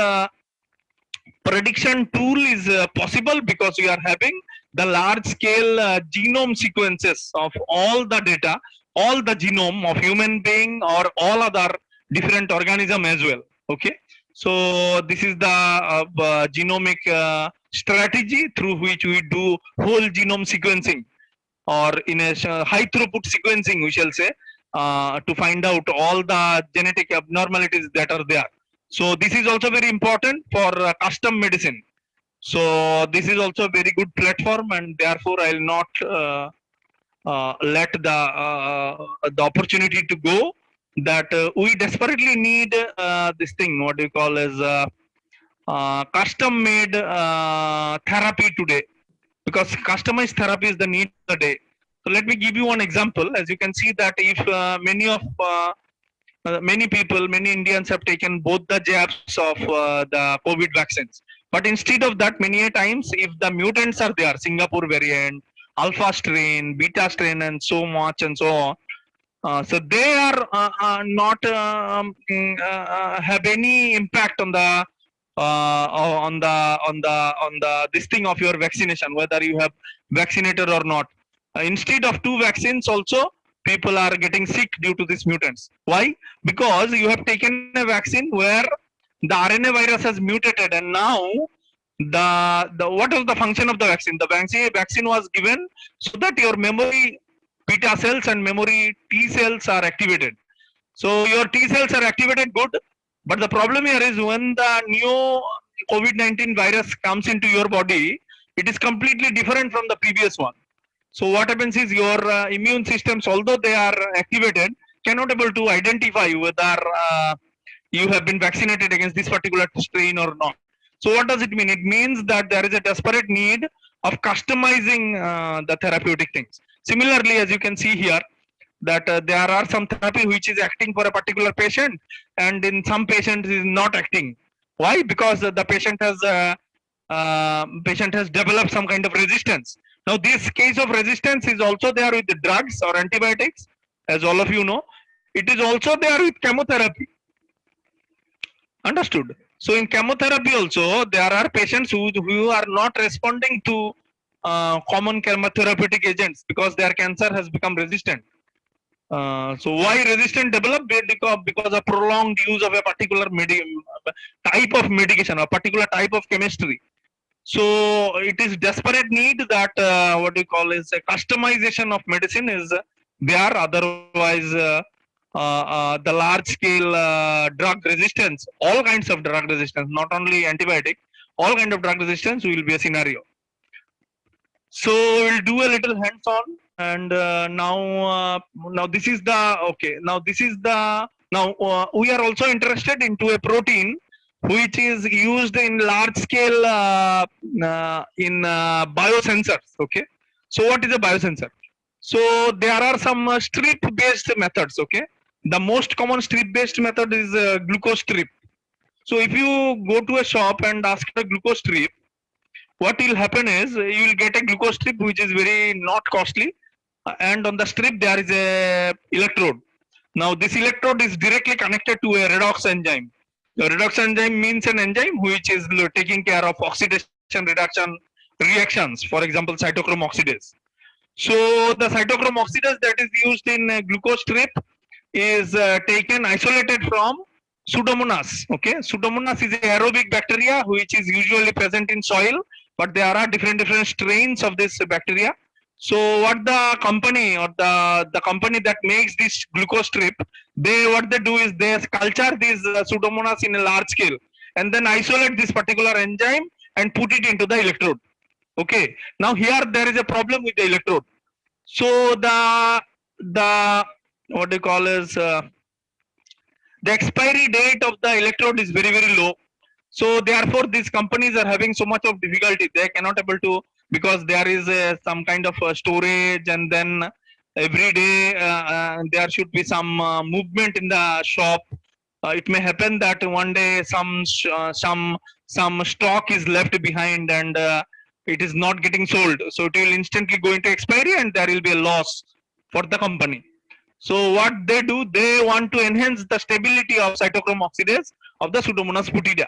prediction tool is possible because we are having the large scale genome sequences of all the data, all the genome of human being or all other different organism as well. Okay, So this is the genomic strategy through which we do whole genome sequencing, or in a high throughput sequencing, we shall say, to find out all the genetic abnormalities that are there. So this is also very important for custom medicine. So this is also a very good platform, and therefore I will not let the opportunity to go. That we desperately need this thing, what we call as custom made therapy today, because customized therapy is the need of the day. So let me give you one example. As you can see that if many people, many Indians have taken both the jabs of the COVID vaccines, but instead of that, many a times if the mutants are there, Singapore variant, alpha strain, beta strain, and so much and so on, so they are not have any impact on the this thing of your vaccination, whether you have vaccinated or not. Instead of two vaccines, also people are getting sick due to these mutants. Why? Because you have taken a vaccine where the RNA virus has mutated, and now the what was the function of the vaccine? The vaccine was given so that your memory beta cells and memory T cells are activated. So your T cells are activated, good. But the problem here is when the new COVID-19 virus comes into your body, it is completely different from the previous one. So what happens is your immune systems, although they are activated, cannot able to identify whether you have been vaccinated against this particular strain or not. So what does it mean? It means that there is a desperate need of customizing the therapeutic things. Similarly, as you can see here, that there are some therapy which is acting for a particular patient, and in some patients is not acting. Why? Because the patient has developed some kind of resistance. Now, this case of resistance is also there with the drugs or antibiotics, as all of you know. It is also there with chemotherapy. Understood? So, in chemotherapy also, there are patients who are not responding to common chemotherapeutic agents because their cancer has become resistant. So why resistant develop? Because of prolonged use of a particular type of medication, a particular type of chemistry. So it is desperate need that what we call is a customization of medicine is there. Otherwise, the large scale drug resistance, all kinds of drug resistance, not only antibiotic, all kind of drug resistance will be a scenario. So we'll do a little hands-on, and now this is the okay. Now this is the we are also interested into a protein which is used in large scale in biosensors. Okay, so what is a biosensor? So there are some strip-based methods. Okay, the most common strip-based method is glucose strip. So if you go to a shop and ask for a glucose strip, what will happen is you will get a glucose strip which is very not costly, and on the strip there is a electrode. Now this electrode is directly connected to a redox enzyme. The redox enzyme means an enzyme which is taking care of oxidation reduction reactions, for example cytochrome oxidase. So the cytochrome oxidase that is used in glucose strip is taken isolated from Pseudomonas. Okay, Pseudomonas is a aerobic bacteria which is usually present in soil, but there are different strains of this bacteria. So what the company or the company that makes this glucose strip, what they do is they culture these Pseudomonas in a large scale and then isolate this particular enzyme and put it into the electrode. Okay, now here there is a problem with the electrode. So the what they call is the expiry date of the electrode is very low. So therefore these companies are having so much of difficulty. They cannot able to, because there is some kind of storage, and then every day there should be some movement in the shop. It may happen that one day some stock is left behind and it is not getting sold. So it will instantly go into expiry and there will be a loss for the company. So what they do, they want to enhance the stability of cytochrome oxidase of the Pseudomonas putida.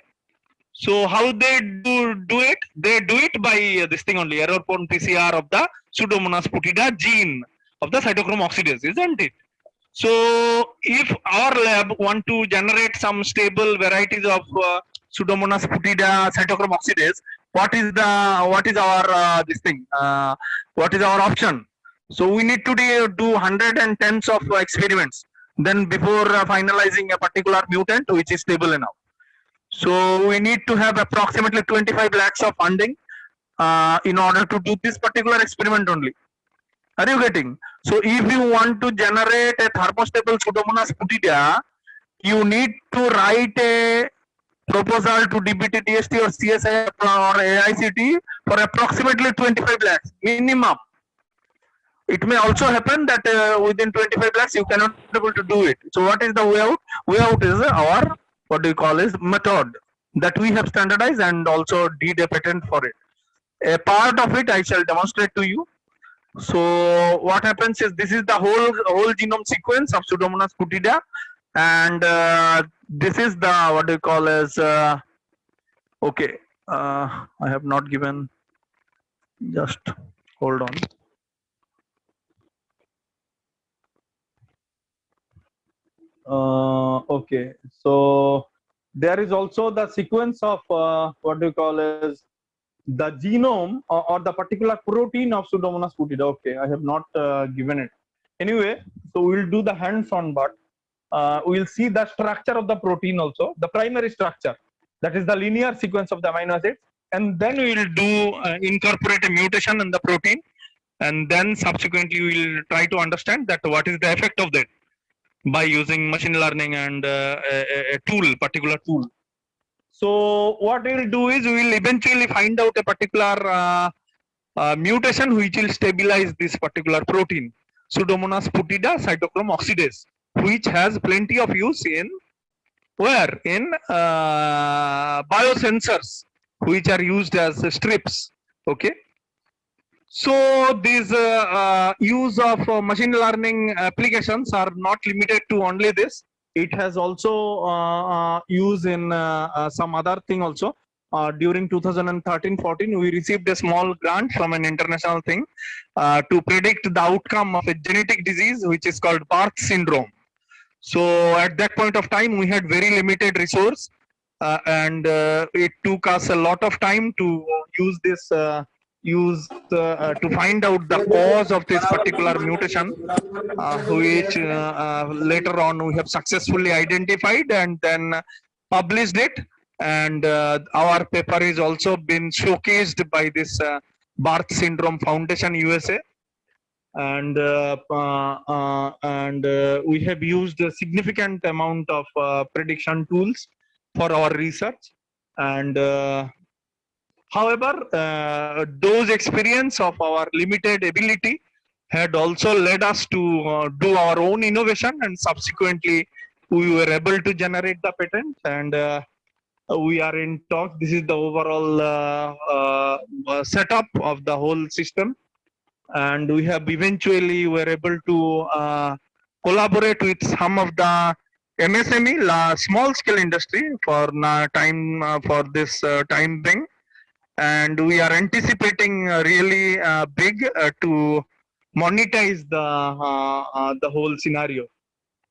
So how they do it? They do it by this thing only, error-prone PCR of the Pseudomonas putida gene of the cytochrome oxidase, isn't it? So if our lab want to generate some stable varieties of Pseudomonas putida cytochrome oxidase, what is our this thing? What is our option? So we need to do hundreds and tens of experiments then before finalizing a particular mutant which is stable enough. So we need to have approximately 25 lakhs of funding in order to do this particular experiment only. Are you getting? So if you want to generate a thermostable Pseudomonas putida, you need to write a proposal to DBT, DST or CSI or AICT for approximately 25 lakhs minimum. It may also happen that within 25 lakhs you cannot be able to do it. So what is the way out? Way out is our, what do you call, is method that we have standardized and also did a patent for it. A part of it I shall demonstrate to you. So what happens is this is the whole genome sequence of Pseudomonas putida, and this is the, what do you call, as okay, I have not given, just hold on. Okay, so there is also the sequence of what do you call as the genome or the particular protein of Pseudomonas putida. Okay, I have not given it. Anyway, so we will do the hands-on, but we will see the structure of the protein also, the primary structure, that is the linear sequence of the amino acids, and then we will do incorporate a mutation in the protein, and then subsequently we will try to understand that what is the effect of that by using machine learning and a tool, particular tool. So what we will do is we will eventually find out a particular mutation which will stabilize this particular protein, Pseudomonas putida cytochrome oxidase, which has plenty of use in where? In biosensors, which are used as strips. Okay. So these use of machine learning applications are not limited to only this. It has also use in some other thing also. During 2013-14, we received a small grant from an international thing to predict the outcome of a genetic disease which is called Barth syndrome. So at that point of time, we had very limited resource, and it took us a lot of time to use this to find out the cause of this particular mutation, which later on we have successfully identified and then published it. And our paper is also been showcased by this Barth Syndrome Foundation USA. And we have used a significant amount of prediction tools for our research. And however, those experience of our limited ability had also led us to do our own innovation, and subsequently we were able to generate the patent, and we are in talk. This is the overall setup of the whole system, and we have eventually were able to collaborate with some of the MSME, small scale industry for time for this time being. And we are anticipating really big to monetize the whole scenario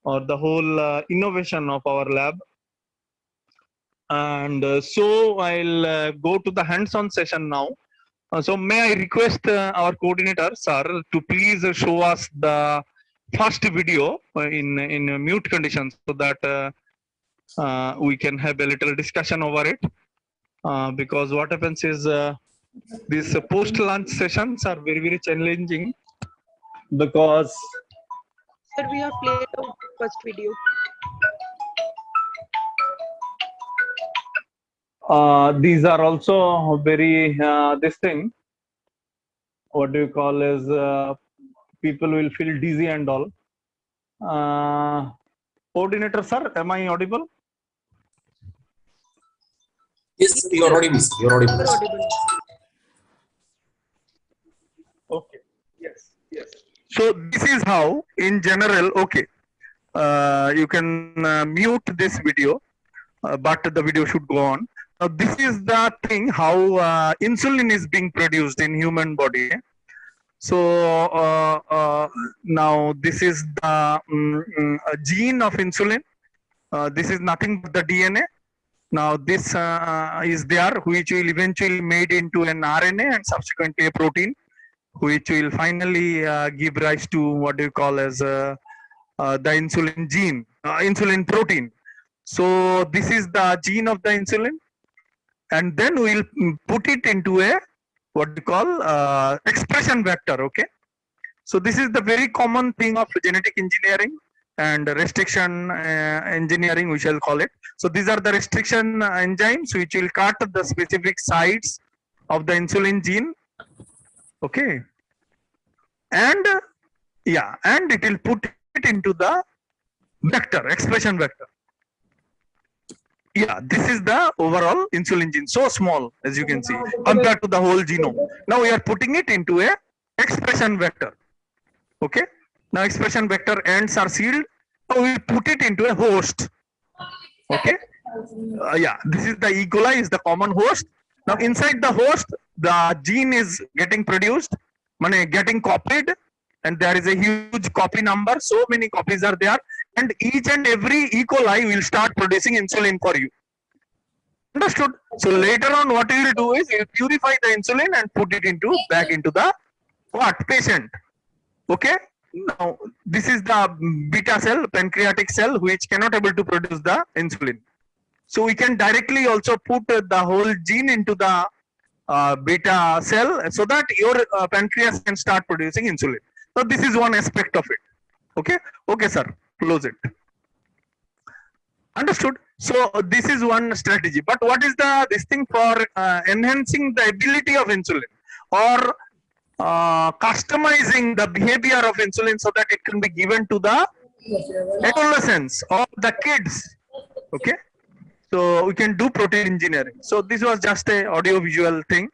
or the whole innovation of our lab. And so I'll go to the hands-on session now. So may I request our coordinator, sir, to please show us the first video in mute conditions so that we can have a little discussion over it. Because what happens is these post-lunch sessions are very, very challenging because Sir, we have played the first video. These are also very this thing, what do you call, is people will feel dizzy and all. Coordinator sir, am I audible? Yes, you are audible. You are audible. Okay. Yes. Yes. So this is how, in general, okay. You can mute this video, but the video should go on. Now this is the thing how insulin is being produced in human body. So now this is the gene of insulin. This is nothing but the DNA. Now this is there, which will eventually made into an RNA and subsequently a protein, which will finally give rise to what you call as the insulin gene, insulin protein. So this is the gene of the insulin, and then we'll put it into a what we call expression vector. Okay, so this is the very common thing of genetic engineering and restriction engineering, we shall call it. So these are the restriction enzymes which will cut the specific sites of the insulin gene. Okay, and yeah, and it will put it into the vector, expression vector. Yeah, this is the overall insulin gene, so small as you can see compared to the whole genome. Now we are putting it into a expression vector. Okay, now expression vector ends are sealed. Now we put it into a host. Okay, yeah, this is the E. coli is the common host. Now inside the host, the gene is getting produced, getting copied, and there is a huge copy number. So many copies are there, and each and every E. coli will start producing insulin for you. Understood? So later on, what you will do is you will purify the insulin and put it into back into the what patient. Okay. Now this is the beta cell, pancreatic cell, which cannot able to produce the insulin. So we can directly also put the whole gene into the beta cell so that your pancreas can start producing insulin. So this is one aspect of it. Okay. Okay, sir. Close it. Understood. So this is one strategy. But what is this thing for enhancing the ability of insulin or customizing the behavior of insulin so that it can be given to the adolescents or the kids? Okay. So we can do protein engineering. So this was just a audio visual thing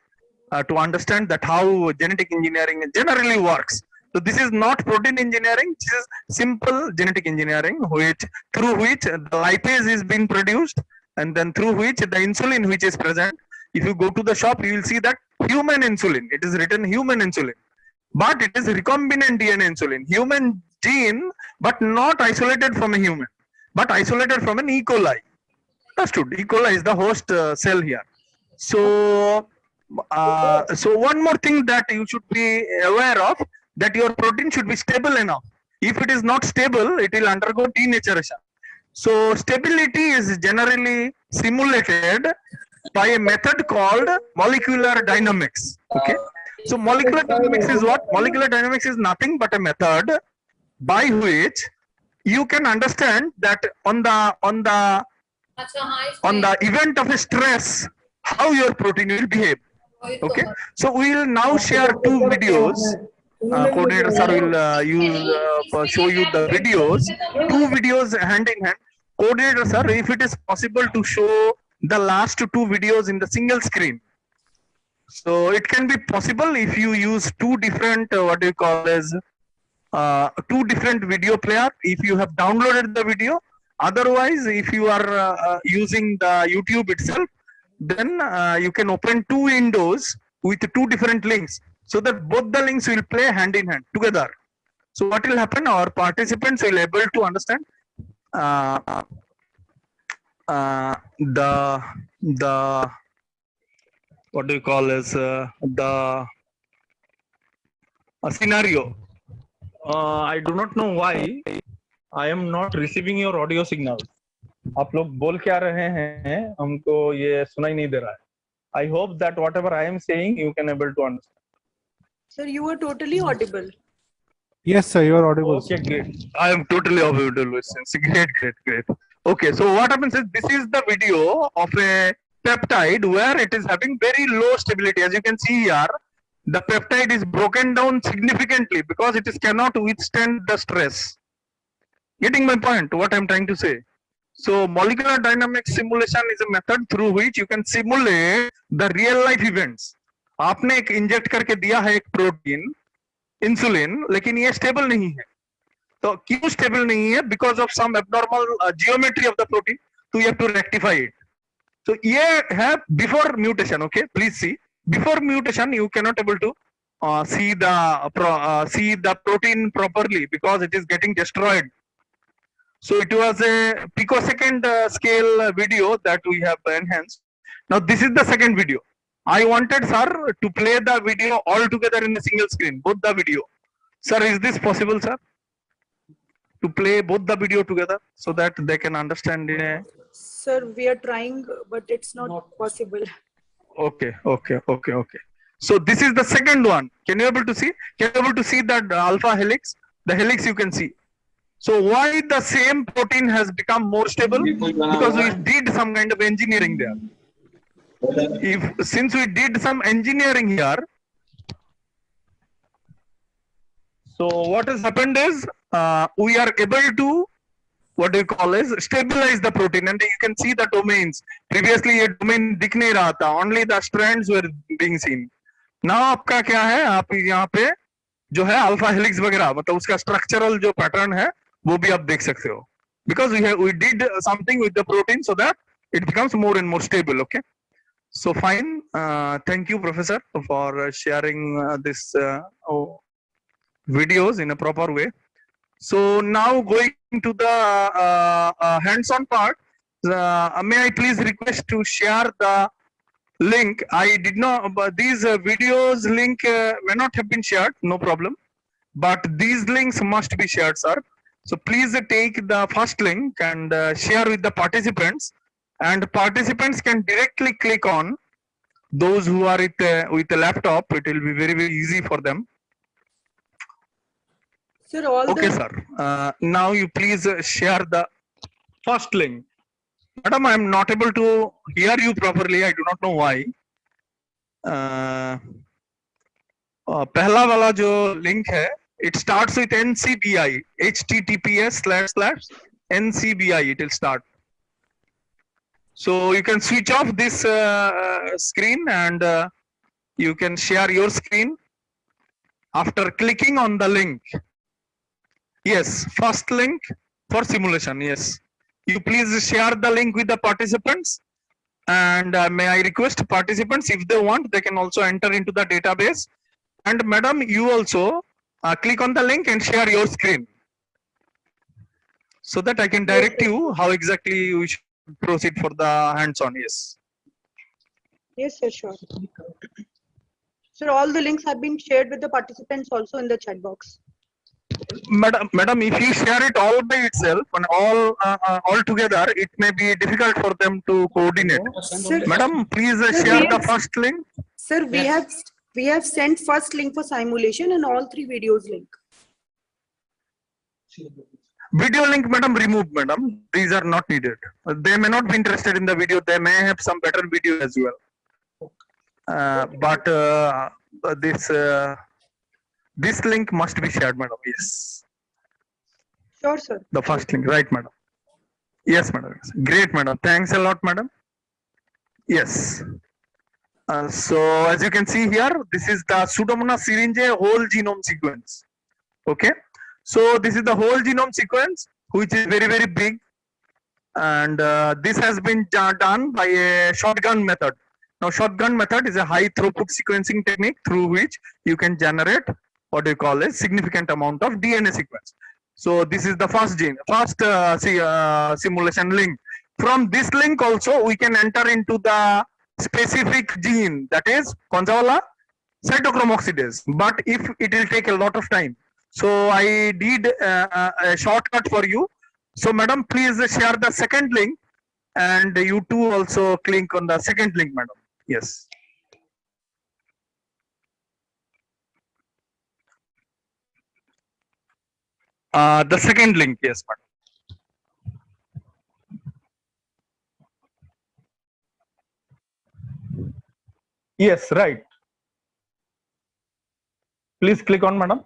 to understand that how genetic engineering generally works. So this is not protein engineering, this is simple genetic engineering through which the lipase is being produced, and then through which the insulin which is present. If you go to the shop, you will see that human insulin, it is written human insulin, but it is recombinant DNA insulin, human gene, but not isolated from a human, but isolated from an E. coli. Understood? E. coli is the host cell here. So, so one more thing that you should be aware of, that your protein should be stable enough. If it is not stable, it will undergo denaturation. So stability is generally simulated by a method called molecular dynamics. Okay. So molecular dynamics is what? Molecular dynamics is nothing but a method by which you can understand that on the event of a stress, how your protein will behave. Okay. So we will now share two videos. Coordinator sir will show you the videos, two videos hand in hand. Coordinator sir, if it is possible to show the last two videos in the single screen. So it can be possible if you use two different what you call as two different video player if you have downloaded the video. Otherwise, if you are using the YouTube itself, then you can open two windows with two different links, so that both the links will play hand in hand together. So what will happen? Our participants will able to understand the what do you call as the scenario. I do not know why I am not receiving your audio signals. आप लोग बोल क्या रहे हैं हमको ये सुनाई नहीं दे रहा है. I hope that whatever I am saying you can able to understand. Sir, you are totally audible. Yes, sir, you are audible. Okay, great. I am totally audible. Great. Okay, so what happens is this is the video of a peptide where it is having very low stability. As you can see here, the peptide is broken down significantly because it is cannot withstand the stress. Getting my point? What I am trying to say. So molecular dynamics simulation is a method through which you can simulate the real life events. आपने एक inject करके दिया है एक protein insulin, लेकिन ये stable नहीं है. तो क्यों स्टेबल नहीं है? Because of some abnormal geometry of the protein, तो you have to rectify it. तो ये है before mutation. Okay, please see, before mutation you cannot able to see the protein properly because it is getting destroyed. So it was a picosecond scale video that we have enhanced. Now this is the second video. I wanted sir to play the video all together in a single screen, both the video. Sir, is this possible, sir? To play both the video together so that they can understand in a... Sir, we are trying, but it's not possible. Okay. So this is the second one. Can you able to see? Can you able to see that alpha helix? The helix you can see. So why the same protein has become more stable? Because we did some kind of engineering there. Since we did some engineering here, so what has happened is we are able to stabilize the protein, and you can see the domains. Previously, a domain दिख नहीं रहा था. Only the strands were being seen. Now आपका क्या है? आप यहाँ पे जो है अल्फा हेलिक्स वगैरह मतलब उसका स्ट्रक्चरल जो पैटर्न है वो भी आप देख सकते हो. Because we did something with the protein so that it becomes more and more stable. Okay. So fine. Thank you, Professor, for sharing this videos in a proper way. So now going to the hands-on part, may I please request to share the link? I did not, but these videos link may not have been shared, no problem. But these links must be shared, sir. So please take the first link and share with the participants. And participants can directly click on those who are with a laptop. It will be very, very easy for them. Sir, okay, sir. Now you please share the first link. Madam, I am not able to hear you properly. I do not know why. पहला वाला जो link है, it starts with NCBI, https://NCBI. It will start. So you can switch off this screen and you can share your screen after clicking on the link. Yes, first link for simulation. Yes, you please share the link with the participants, and may I request participants, if they want, they can also enter into the database. And madam, you also click on the link and share your screen so that I can direct you how exactly we should proceed for the hands-on. Yes. Yes, sir, sure. Sir, all the links have been shared with the participants also in the chat box. Madam, if you share it all by itself and all together, it may be difficult for them to coordinate. Sir, madam, please share the first link. Sir, we have sent first link for simulation and all 3 videos link. Video link, madam, removed, madam. These are not needed. They may not be interested in the video. They may have some better video as well. But this link must be shared, madam. Yes. Sure, sir. The first link, right, madam? Yes, madam. Great, madam. Thanks a lot, madam. Yes. So as you can see here, this is the Pseudomonas syringae whole genome sequence. Okay. So this is the whole genome sequence, which is very, very big. And this has been done by a shotgun method. Now, shotgun method is a high throughput sequencing technique through which you can generate what you call a significant amount of DNA sequence. So this is the first simulation link. From this link also, we can enter into the specific gene, that is Konzavala cytochrome oxidase. But if it will take a lot of time, so I did a shortcut for you. So madam, please share the second link, and you too also click on the second link, madam. Yes. The second link, yes, madam. Yes, right. Please click on, madam.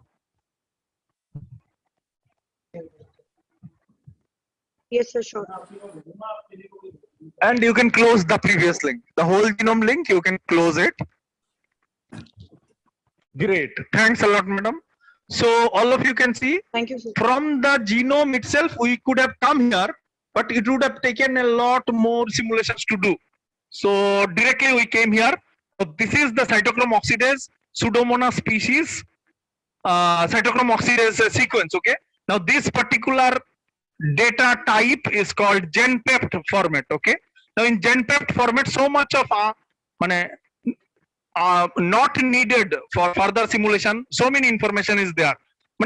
Yes, sir, sure. And you can close the previous link. The whole genome link, you can close it. Great. Thanks a lot, madam. So all of you can see, thank you, sir. From the genome itself, we could have come here, but it would have taken a lot more simulations to do. So directly we came here. So this is the cytochrome oxidase Pseudomonas species cytochrome oxidase sequence. Okay. Now this particular data type is called GenPept format. Okay. Now in GenPept format, so much of not needed for further simulation. So many information is there.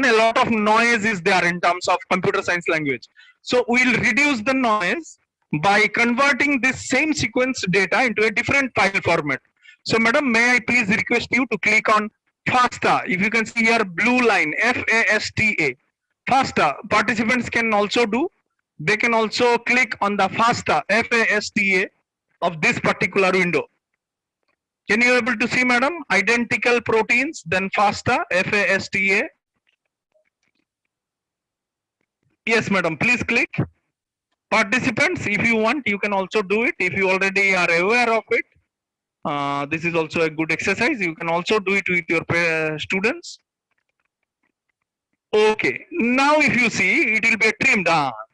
A lot of noise is there in terms of computer science language. So we'll reduce the noise by converting this same sequence data into a different file format. So madam, may I please request you to click on FASTA. If you can see here blue line, FASTA. FASTA. Participants can also do. They can also click on the FASTA, FASTA of this particular window. Can you able to see, madam? Identical proteins, then FASTA, FASTA. Yes, madam, please click. Participants, if you want, you can also do it. If you already are aware of it, this is also a good exercise. You can also do it with your students. Okay, now if you see, it will be trimmed.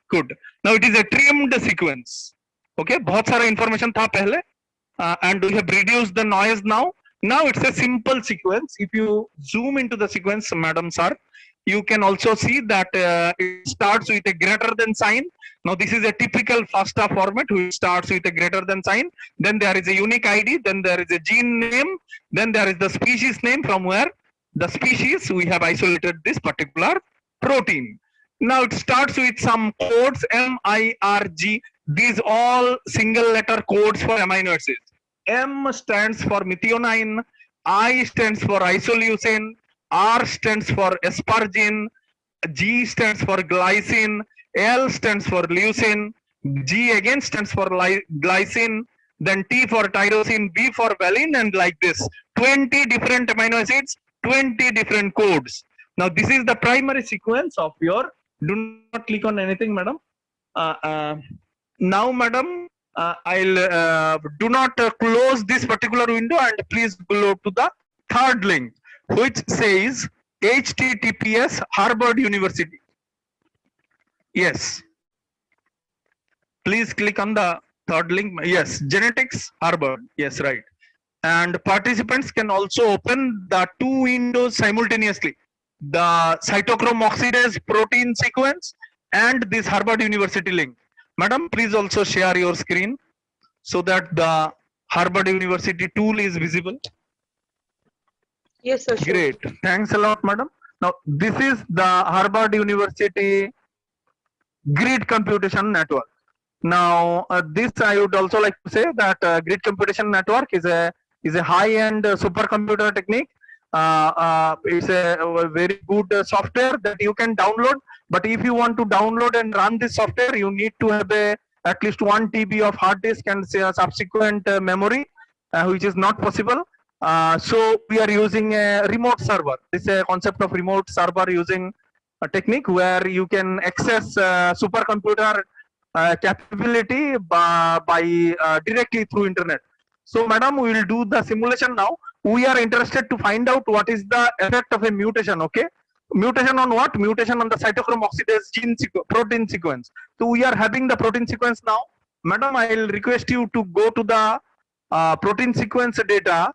Good. Now it is a trimmed sequence. Okay, बहुत सारा information था पहले, and we have reduced the noise now. Now it's a simple sequence. If you zoom into the sequence, madam, sir, you can also see that it starts with a greater than sign. Now this is a typical FASTA format which starts with a greater than sign. Then there is a unique ID. Then there is a gene name. Then there is the species name from where the species we have isolated this particular protein. Now it starts with some codes, MIRG. These all single letter codes for amino acids. M stands for methionine. I stands for isoleucine. R stands for asparagine, G stands for glycine, L stands for leucine, G again stands for glycine, then T for tyrosine, B for valine, and like this. 20 different amino acids, 20 different codes. Now this is the primary sequence of your, do not click on anything, madam. Now, madam, I'll do not close this particular window and please go to the third link, which says HTTPS Harvard University. Yes. Please click on the third link. Yes, genetics Harvard. Yes, right. And participants can also open the two windows simultaneously. The cytochrome oxidase protein sequence and this Harvard University link. Madam, please also share your screen so that the Harvard University tool is visible. Yes, sir. Sure. Great. Thanks a lot, madam. Now, this is the Harvard University Grid Computation Network. Now, this I would also like to say that Grid Computation Network is a high-end supercomputer technique. It's a very good software that you can download. But if you want to download and run this software, you need to have at least 1 TB of hard disk and say a subsequent memory, which is not possible. So we are using a remote server. This is a concept of remote server using a technique where you can access supercomputer capability by directly through internet. So madam, we will do the simulation now. We are interested to find out what is the effect of a mutation. Okay, mutation on what? Mutation on the cytochrome oxidase gene protein sequence. So we are having the protein sequence now. Madam, I will request you to go to the protein sequence data.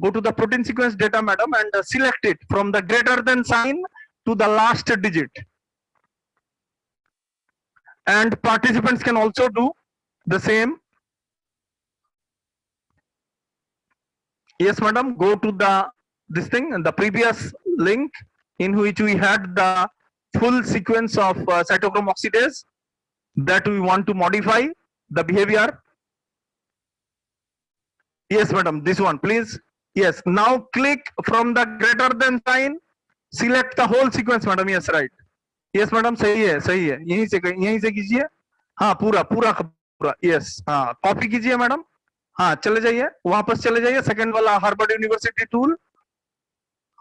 Go to the protein sequence data, madam, and select it from the greater than sign to the last digit. And participants can also do the same. Yes, madam, go to this thing, the previous link in which we had the full sequence of cytochrome oxidase that we want to modify the behavior. Yes, madam, this one, please. Yes, now click from the greater than sign, select the whole sequence, madam. Yes, right. Yes, madam, सही है, यहीं से कीजिए. हाँ, पूरा. Yes, हाँ, copy कीजिए, madam. हाँ, चले जाइए, वापस चले जाइए, सेकंड वाला हार्वर्ड यूनिवर्सिटी टूल.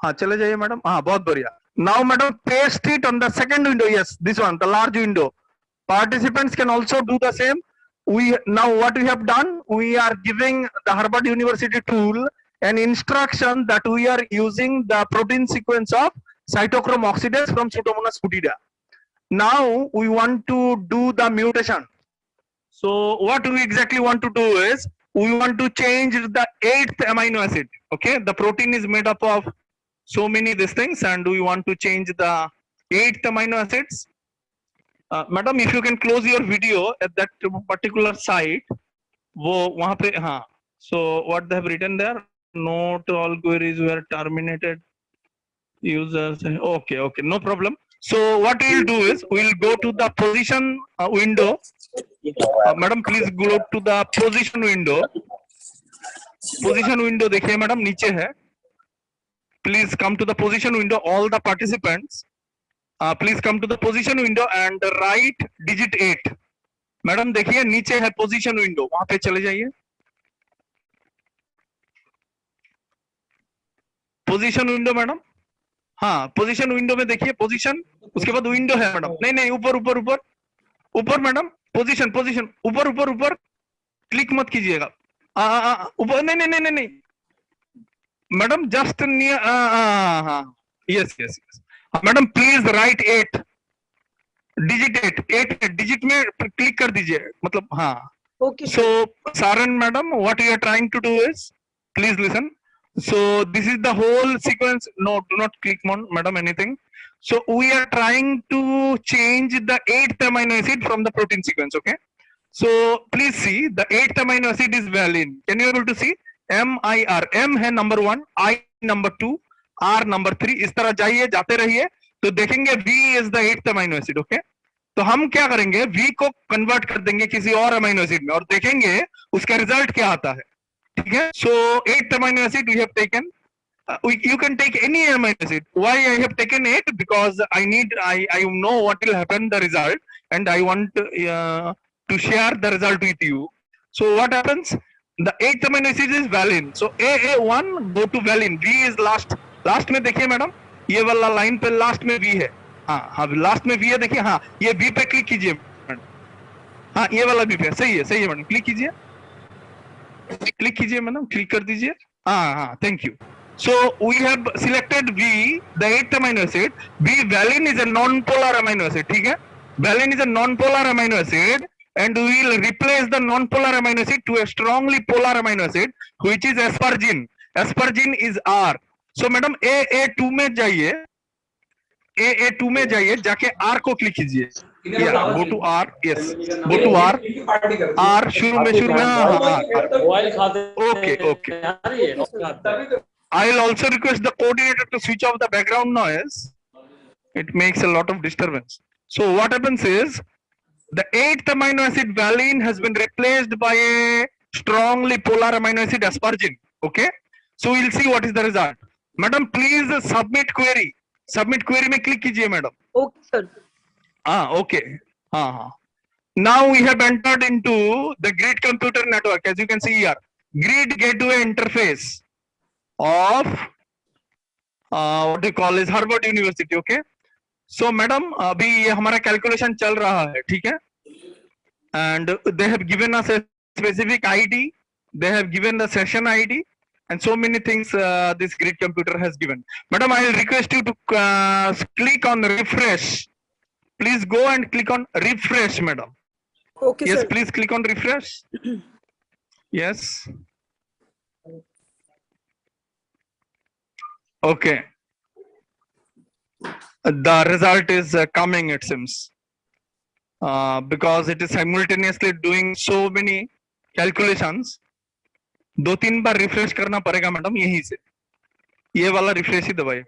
हाँ, चले जाइए, मैडम. हाँ, बहुत बढ़िया. Now, madam, paste it on the second window. Yes, this one, the large window. Participants can also do the same. Now what we have done, we are giving the Harvard University tool an instruction that we are using the protein sequence of cytochrome oxidase from Pseudomonas foetida. Now we want to do the mutation. So what we exactly want to do is, we want to change the 8th amino acid. Okay, the protein is made up of so many these things, and we want to change the 8th amino acids. Madam, if you can close your video at that particular site, वो वहाँ पे हाँ. So what they have written there? Not all queries were terminated. Users. Okay, okay, no problem. So what we'll do is we'll go to the position window. Madam, please go to the position window. Position window देखिए madam नीचे है. Please come to the position window. All the participants, please come to the position window and write digit 8. Madam देखिए नीचे है position window, वहां पे चले जाइए. पोजीशन विंडो मैडम, हाँ पोजीशन विंडो में देखिए पोजीशन, उसके बाद विंडो है मैडम. नहीं नहीं ऊपर ऊपर ऊपर ऊपर मैडम, पोजीशन पोजीशन ऊपर ऊपर ऊपर, क्लिक मत कीजिएगा. ऊपर नहीं नहीं नहीं नहीं मैडम, जस्ट नियर. हाँ yes yes yes madam, please right 8 digit 8 digit में क्लिक कर दीजिए, मतलब हाँ. Okay. So Saran madam, what you are trying to do is, please listen. So this is the whole sequence. No, do not click on madam anything. So we are trying to change the 8th amino acid from the protein sequence. Okay. So please see, the 8th amino acid is valine. Can you able to see? MIR. M है number 1, I number 2, R number 3. इस तरह जाइए, जाते रहिए तो देखेंगे V is the 8th amino acid. Okay. तो हम क्या करेंगे, V को कन्वर्ट कर देंगे किसी और अमीनो एसिड में और देखेंगे उसका रिजल्ट क्या आता है. ठीक है. सो 8th amino acid we have taken. You can take any amino acid. Why I have taken 8? Because I know what will happen the result, and I want to share the result with you. So what happens? The 8th amino acid is valine. So AA1 go to valine. V is last. Last में देखिए madam, ये वाला line पे last में V है. हाँ हाँ last में V है, देखिए. हाँ ये V पे क्लिक कीजिए मैडम. हाँ ये वाला V पे सही है मैडम. क्लिक कीजिए, क्लिक कीजिए मैडम, क्लिक कर दीजिए. हाँ हाँ thank you. So we have selected V, the 8th amino acid. V valine is a non-polar amino acid. ठीक है. Valine is a non-polar amino acid, and we will replace the non-polar amino acid to a strongly polar amino acid, which is aspargine. Aspargine is R. So madam AA2 में जाइए, AA2 में जाइए, जाके R को click कीजिए. Go to R. Yes go to R. R शुरू में okay okay. I'll also request the coordinator to switch off the background noise. It makes a lot of disturbance. So what happens is, the 8th amino acid valine has been replaced by a strongly polar amino acid aspargine. Okay. So we'll see what is the result. Madam, please submit query. Submit query में click कीजिए madam. Okay, sir. Okay. Now we have entered into the grid computer network. As you can see here, grid gateway interface of what do you call is Harvard University. Okay. So madam, अभी ये हमारा calculation चल रहा है, ठीक है? And they have given us a specific ID. They have given the session ID. And so many things this grid computer has given. Madam, I will request you to click on refresh. Please go and click on refresh, madam. Okay, Yes, sir. please click on refresh. Yes. Okay. The result is coming, it seems. Because it is simultaneously doing so many calculations. 2-3 bar refresh करना पड़ेगा madam, यहीं से ये वाला refresh ही दबाइए.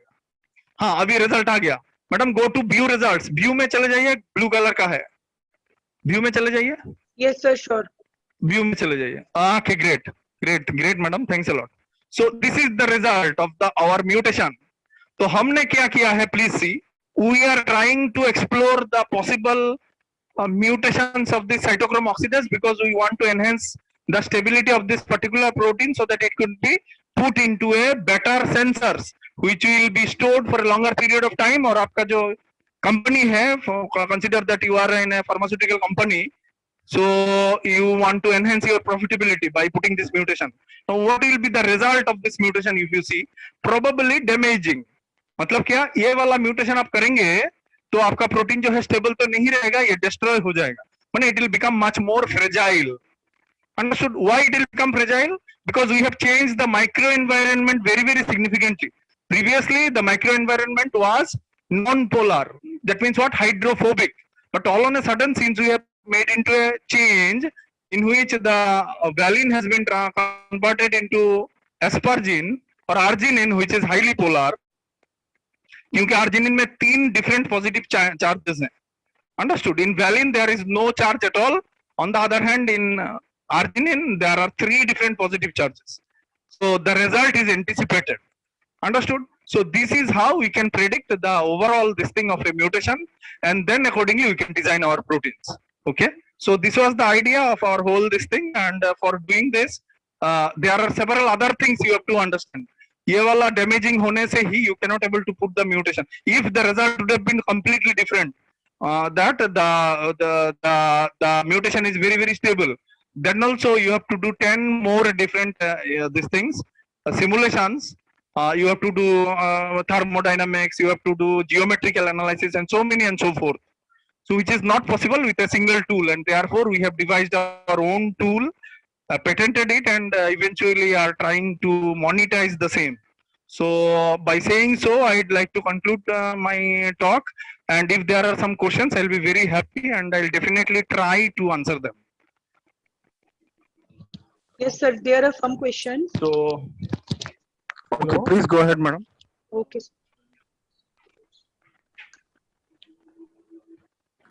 हाँ अभी result आ गया madam. Go to view results. View में चले जाइए, ब्लू कलर का है. व्यू में चले जाइए. Yes, sir. Sure. व्यू में चले जाइए. Okay, great madam, thanks a lot. So this is the result of the our mutation. तो हमने क्या किया है, please see. We are trying to explore the possible mutations of the cytochrome oxidase, because we want to enhance the stability of this particular protein so that it could be put into a better sensors which will be stored for a longer period of time. और आपका जो company है, consider that you are in a pharmaceutical company, so you want to enhance your profitability by putting this mutation. Now what will be the result of this mutation? If you see, probably damaging. मतलब क्या, ये वाला mutation आप करेंगे तो आपका protein जो है स्टेबल तो नहीं रहेगा, ये डिस्ट्रॉय हो जाएगा. माने it will become much more fragile. Understood? Why it will become fragile? Because we have changed the microenvironment very, very significantly. Previously, the microenvironment was non-polar. That means what? Hydrophobic. But all on a sudden, since we have made into a change in which the valine has been converted into aspargine or arginine, which is highly polar. क्योंकि arginine में 3 different positive charges हैं. Understood? In valine there is no charge at all. On the other hand, in arginine there are 3 different positive charges. So the result is anticipated. Understood? So this is how we can predict the overall this thing of a mutation, and then accordingly we can design our proteins. Okay. So this was the idea of our whole this thing, and for doing this, there are several other things you have to understand. ये वाला damaging होने से ही you cannot able to put the mutation. If the result would have been completely different, that the mutation is very, very stable, then also you have to do 10 more different these things, simulations. You have to do thermodynamics, you have to do geometrical analysis, and so many and so forth. So which is not possible with a single tool, and therefore we have devised our own tool, patented it, and eventually are trying to monetize the same. So by saying so, I'd like to conclude my talk, and if there are some questions, I'll be very happy and I'll definitely try to answer them. Yes, sir. There are some questions. So, okay, please go ahead, madam. Okay.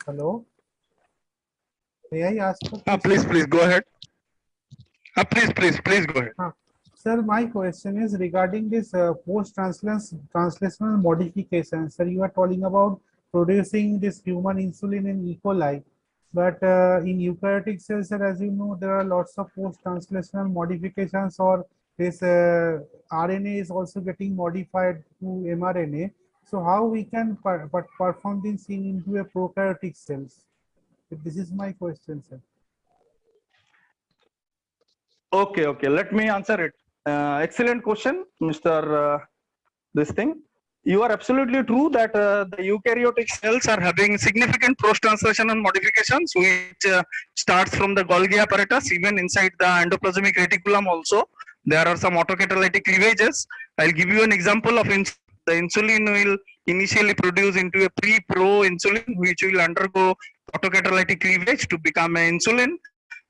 Hello. May I ask? Please go ahead. Please go ahead. Sir, my question is regarding this post-translational modification. Sir, you are talking about producing this human insulin in E. coli, but in eukaryotic cells, sir, as you know, there are lots of post-translational modifications, or this RNA is also getting modified to mRNA. So how we can perform this into a prokaryotic cells? This is my question, sir. Okay. Let me answer it. Excellent question, Mr. This thing. You are absolutely true that the eukaryotic cells are having significant post-translational modifications, which starts from the Golgi apparatus, even inside the endoplasmic reticulum also. There are some autocatalytic cleavages. I'll give you an example of the insulin will initially produce into a pre-pro insulin, which will undergo autocatalytic cleavage to become an insulin,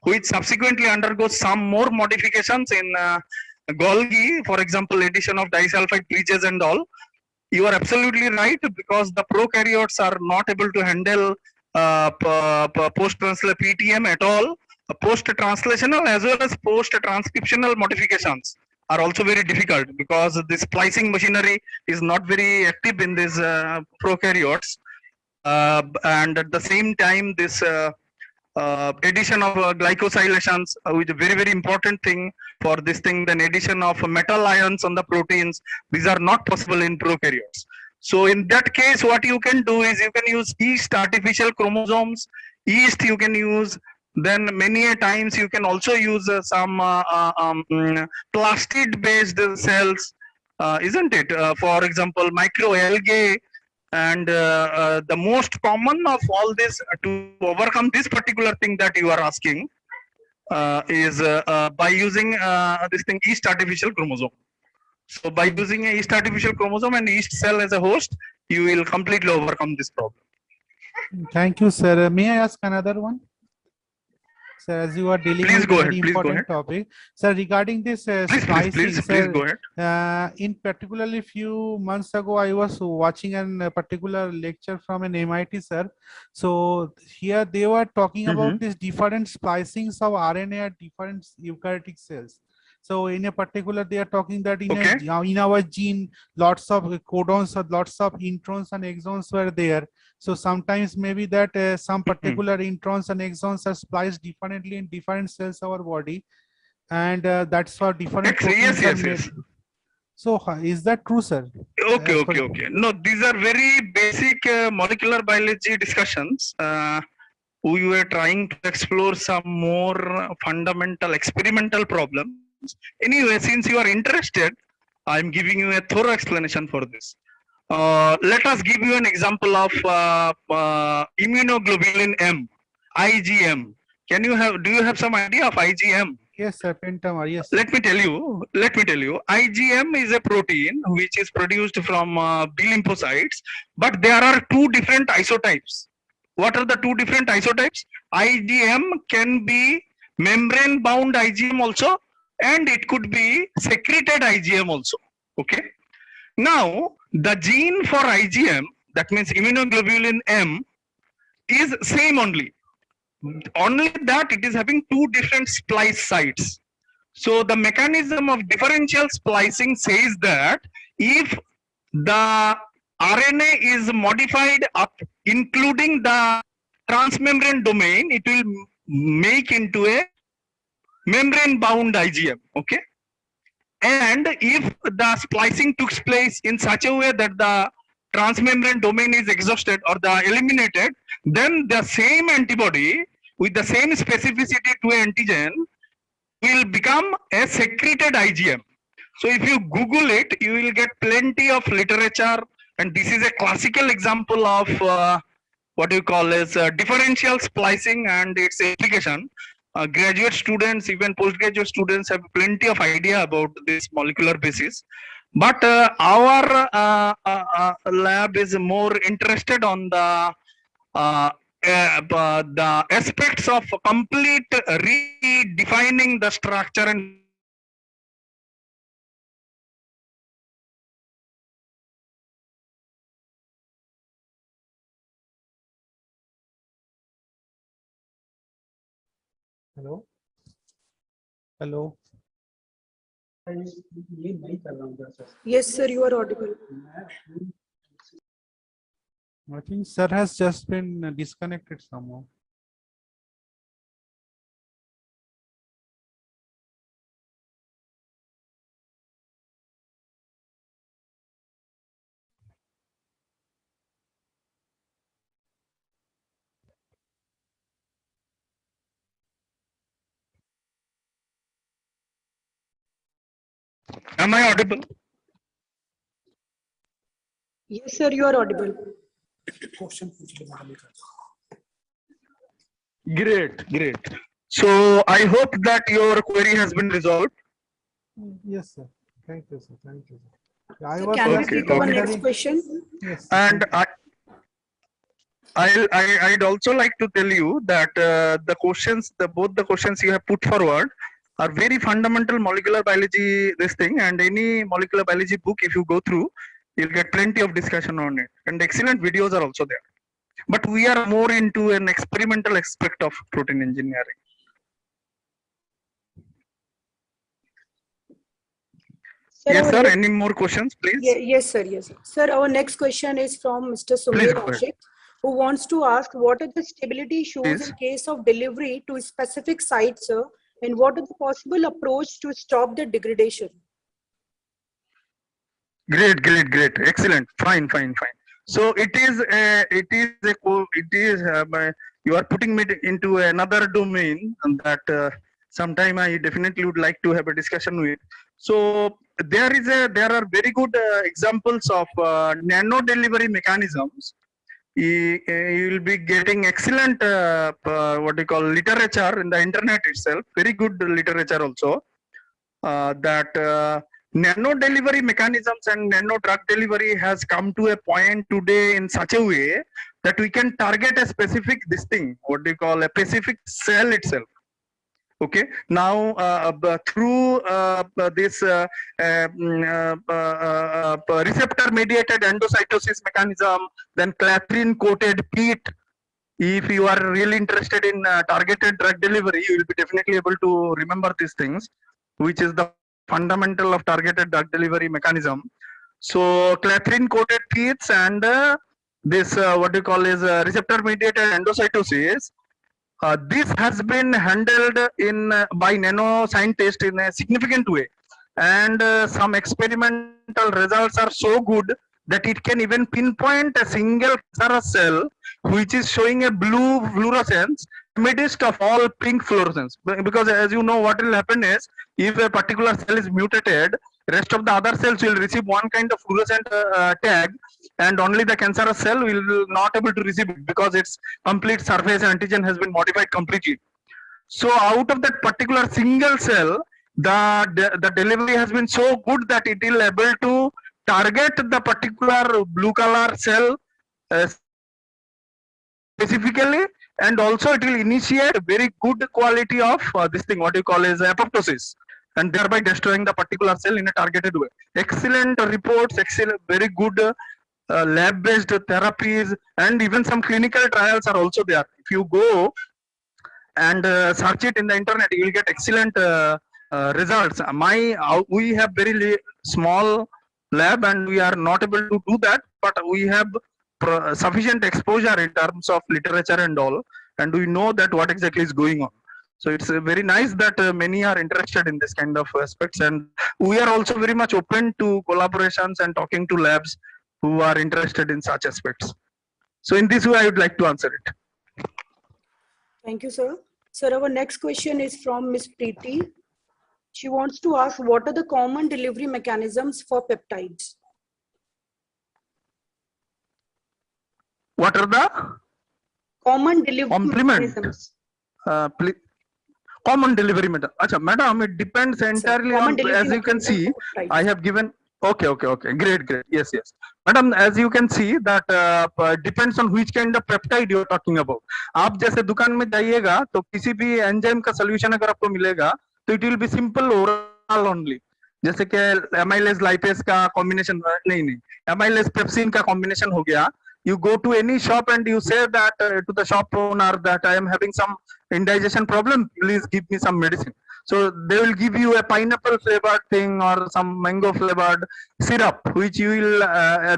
which subsequently undergoes some more modifications in Golgi, for example, addition of disulfide bridges and all. You are absolutely right, because the prokaryotes are not able to handle post-translational PTM at all. Post-translational as well as post-transcriptional modifications are also very difficult, because the splicing machinery is not very active in these prokaryotes. And at the same time, this addition of glycosylations, which is a very, very important thing for this thing, then addition of metal ions on the proteins, these are not possible in prokaryotes. So in that case, what you can do is you can use yeast artificial chromosomes, yeast you can use, then many a times you can also use some plastid based cells, isn't it? For example, microalgae. And the most common of all this to overcome this particular thing that you are asking is by using this thing, yeast artificial chromosome. So by using a yeast artificial chromosome and yeast cell as a host, you will completely overcome this problem. Thank you, sir. May I ask another one? Sir, as you are dealing with a very important topic, sir, regarding this splicing, please go ahead. In particularly few months ago, I was watching a particular lecture from an MIT, sir. So here they were talking about this different splicings of RNA at different eukaryotic cells. So in a particular, they are talking that in our gene, lots of codons or lots of introns and exons were there. So sometimes maybe that some particular introns and exons are spliced differently in different cells of our body, and that's for different proteins. Yes. So is that true, sir? Okay. No, these are very basic molecular biology discussions. We were trying to explore some more fundamental experimental problems. Anyway, since you are interested, I'm giving you a thorough explanation for this. Let us give you an example of immunoglobulin M, IgM. Do you have some idea of IgM? Yes, sir. Pentamer. Yes. Let me tell you. IgM is a protein which is produced from B lymphocytes, but there are two different isotypes. What are the two different isotypes? IgM can be membrane-bound IgM also, and it could be secreted IgM also. Okay. Now, the gene for IgM, that means immunoglobulin M, is same only. Only that it is having two different splice sites. So the mechanism of differential splicing says that if the RNA is modified up, including the transmembrane domain, it will make into a membrane-bound IgM. Okay. And if the splicing took place in such a way that the transmembrane domain is exhausted or the eliminated, then the same antibody with the same specificity to antigen will become a secreted IgM. So if you Google it, you will get plenty of literature, and this is a classical example of what you call as differential splicing and its application. Graduate students, even postgraduate students, have plenty of idea about this molecular basis. But our lab is more interested on the aspects of complete redefining the structure and Hello. Hello. Yes, sir, you are audible. I think sir has just been disconnected somehow. am I audible? Yes, sir, you are audible. Great. So I hope that your query has been resolved. Yes, sir. Thank you, sir. Thank you, sir. So can we take our next question? Yes. And I'd also like to tell you that the questions, both the questions you have put forward are very fundamental molecular biology, this thing, and any molecular biology book, if you go through, you'll get plenty of discussion on it, and excellent videos are also there. But we are more into an experimental aspect of protein engineering. Sir, Yes, sir. Any more questions, please? Yes, sir. Yes, sir. Our next question is from Mr. Sumir Ashik, who wants to ask what are the stability issues in case of delivery to specific sites, sir, and what is the possible approach to stop the degradation? Great. Excellent. Fine. So you are putting me into another domain that sometime I definitely would like to have a discussion with. So there are very good examples of nano delivery mechanisms. You will be getting excellent what you call literature in the internet itself. Very good literature also that nano delivery mechanisms and nano drug delivery has come to a point today in such a way that we can target a specific a specific cell itself. Okay, now through this receptor mediated endocytosis mechanism, then clathrin coated peat. If you are really interested in targeted drug delivery, you will be definitely able to remember these things, which is the fundamental of targeted drug delivery mechanism. So clathrin coated peats and this what you call is receptor mediated endocytosis. This has been handled by nano scientists in a significant way, and some experimental results are so good that it can even pinpoint a single cancerous cell which is showing a blue fluorescence amidst of all pink fluorescence. Because as you know, what will happen is if a particular cell is mutated, rest of the other cells will receive one kind of fluorescent tag, and only the cancerous cell will not able to receive it because its complete surface antigen has been modified completely. So out of that particular single cell, the delivery has been so good that it will able to target the particular blue color cell specifically, and also it will initiate very good quality of this thing, what you call as apoptosis, and thereby destroying the particular cell in a targeted way. Excellent reports, excellent, very good lab-based therapies, and even some clinical trials are also there. If you go and search it in the internet, you will get excellent results. We have very small lab and we are not able to do that, but we have sufficient exposure in terms of literature and all, and we know that what exactly is going on. So it's very nice that many are interested in this kind of aspects, and we are also very much open to collaborations and talking to labs who are interested in such aspects. So in this way, I would like to answer it. Thank you, sir. Sir, our next question is from Ms. Preeti. She wants to ask, what are the common delivery mechanisms for peptides? What are the common delivery complement? mechanisms? Common delivery method. Acha, madam, it depends entirely on, as you can see, I have given. Okay, great. Yes. Madam, as you can see that depends on which kind of peptide you are talking about. आप जैसे दुकान में जाइएगा तो किसी भी enzyme का solution अगर आपको मिलेगा तो it will be simple oral only, जैसे कि एमाइलेज लाइपेज का कॉम्बिनेशन, नहीं एमाइलेज पेप्सिन का कॉम्बिनेशन हो गया. You go to any shop and you say that to the shop owner that I am having some indigestion problem, please give me some medicine. So they will give you a pineapple flavored thing or some mango flavored syrup, which you will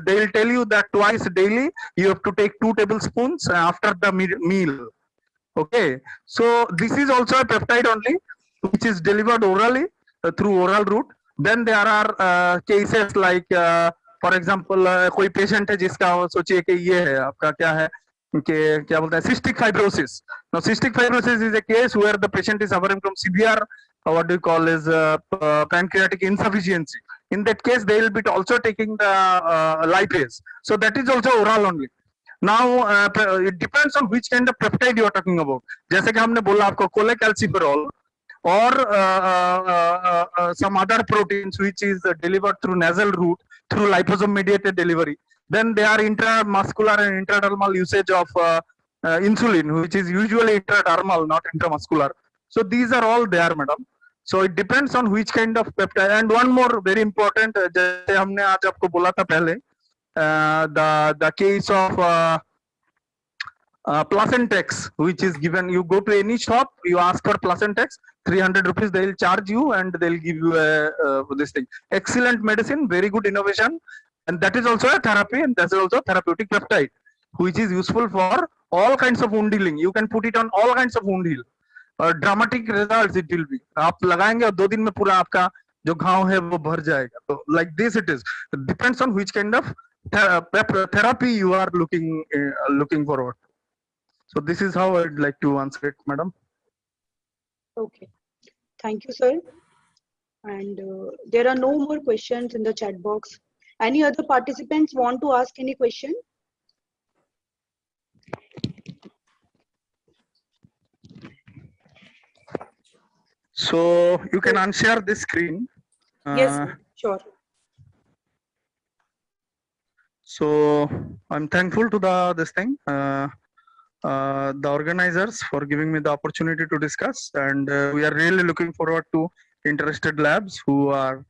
they will tell you that twice daily you have to take 2 tablespoons after the meal. Okay, so this is also a peptide only, which is delivered orally through oral route. Then there are cases like for example कोई patient है जिसका सोचिए कि ये है आपका क्या है कि क्या बोलते हैं cystic fibrosis. Now cystic fibrosis is a case where the patient is suffering from severe what do you call is pancreatic insufficiency. In that case they will be also taking the lipase, so that is also oral only. Now it depends on which kind of peptide you are talking about. जैसे कि हमने बोला आपको cholecalciferol or some other proteins which is delivered through nasal route through liposome mediated delivery. Then there are intramuscular and intradermal usage of insulin, which is usually intradermal, not intramuscular. So these are all there, madam. So it depends on which kind of peptide. And one more very important, जैसे हमने आज आपको बोला था पहले, the case of Placentex, which is given. You go to any shop, you ask for Placentex, 300 rupees they will charge you, and they'll give you this thing. Excellent medicine, very good innovation, and that is also a therapy, and that is also a therapeutic peptide, which is useful for all kinds of wound healing. You can put it on all kinds of wound heal. Dramatic results it will be. आप लगाएंगे और 2 दिन में पूरा आपका जो घाव है वो भर जाएगा. So like this it is. It depends on which kind of therapy you are looking forward. So this is how I'd like to answer it, madam. Okay, thank you, sir. And there are no more questions in the chat box. Any other participants want to ask any question? So you can unshare this screen. Yes, sure. So I'm thankful to the organizers for giving me the opportunity to discuss, and we are really looking forward to interested labs who are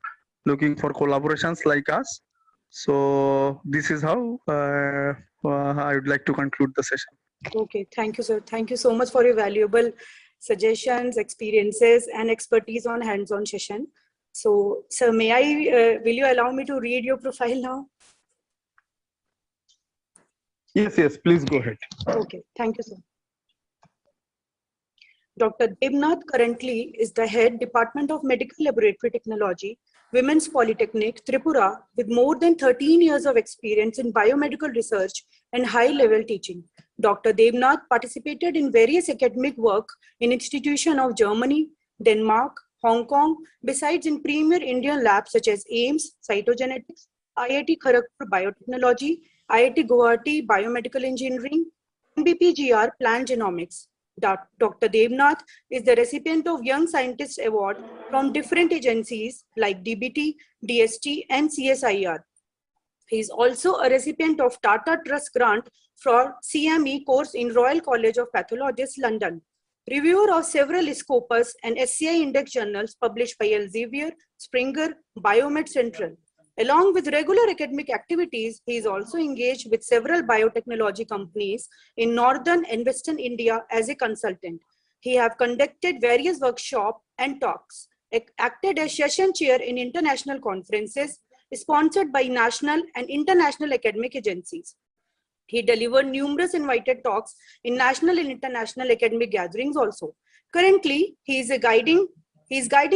looking for collaborations like us. So this is how I would like to conclude the session. Okay, thank you, sir. Thank you so much for your valuable suggestions, experiences, and expertise on hands-on session. So, sir, may I, will you allow me to read your profile now? Yes, please go ahead. Okay, thank you, sir. Dr. Devnath currently is the head Department of Medical Laboratory Technology, Women's Polytechnic, Tripura, with more than 13 years of experience in biomedical research and high-level teaching. Dr. Devnath participated in various academic work in institutions of Germany, Denmark, Hong Kong, besides in premier Indian labs such as AIIMS, Cytogenetics, IIT Kharagpur Biotechnology, IIT Guwahati Biomedical Engineering, MBPGR Plant Genomics. Dr. Devnath is the recipient of Young Scientist Award from different agencies like DBT, DST, and CSIR. He is also a recipient of Tata Trust grant for CME course in Royal College of Pathologists, London. Reviewer of several Scopus and SCI Index journals published by Elsevier, Springer, Biomed Central. Along with regular academic activities, he is also engaged with several biotechnology companies in northern and western India as a consultant. He has conducted various workshops and talks, acted as session chair in international conferences, sponsored by national and international academic agencies. He delivered numerous invited talks in national and international academic gatherings also. Currently, he is guiding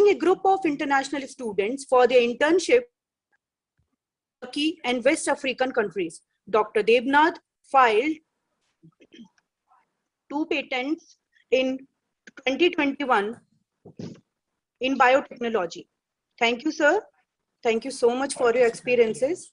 a group of international students for their internship in Turkey and West African countries. Dr. Devnath filed 2 patents in 2021 in biotechnology. Thank you, sir. Thank you so much for your experiences.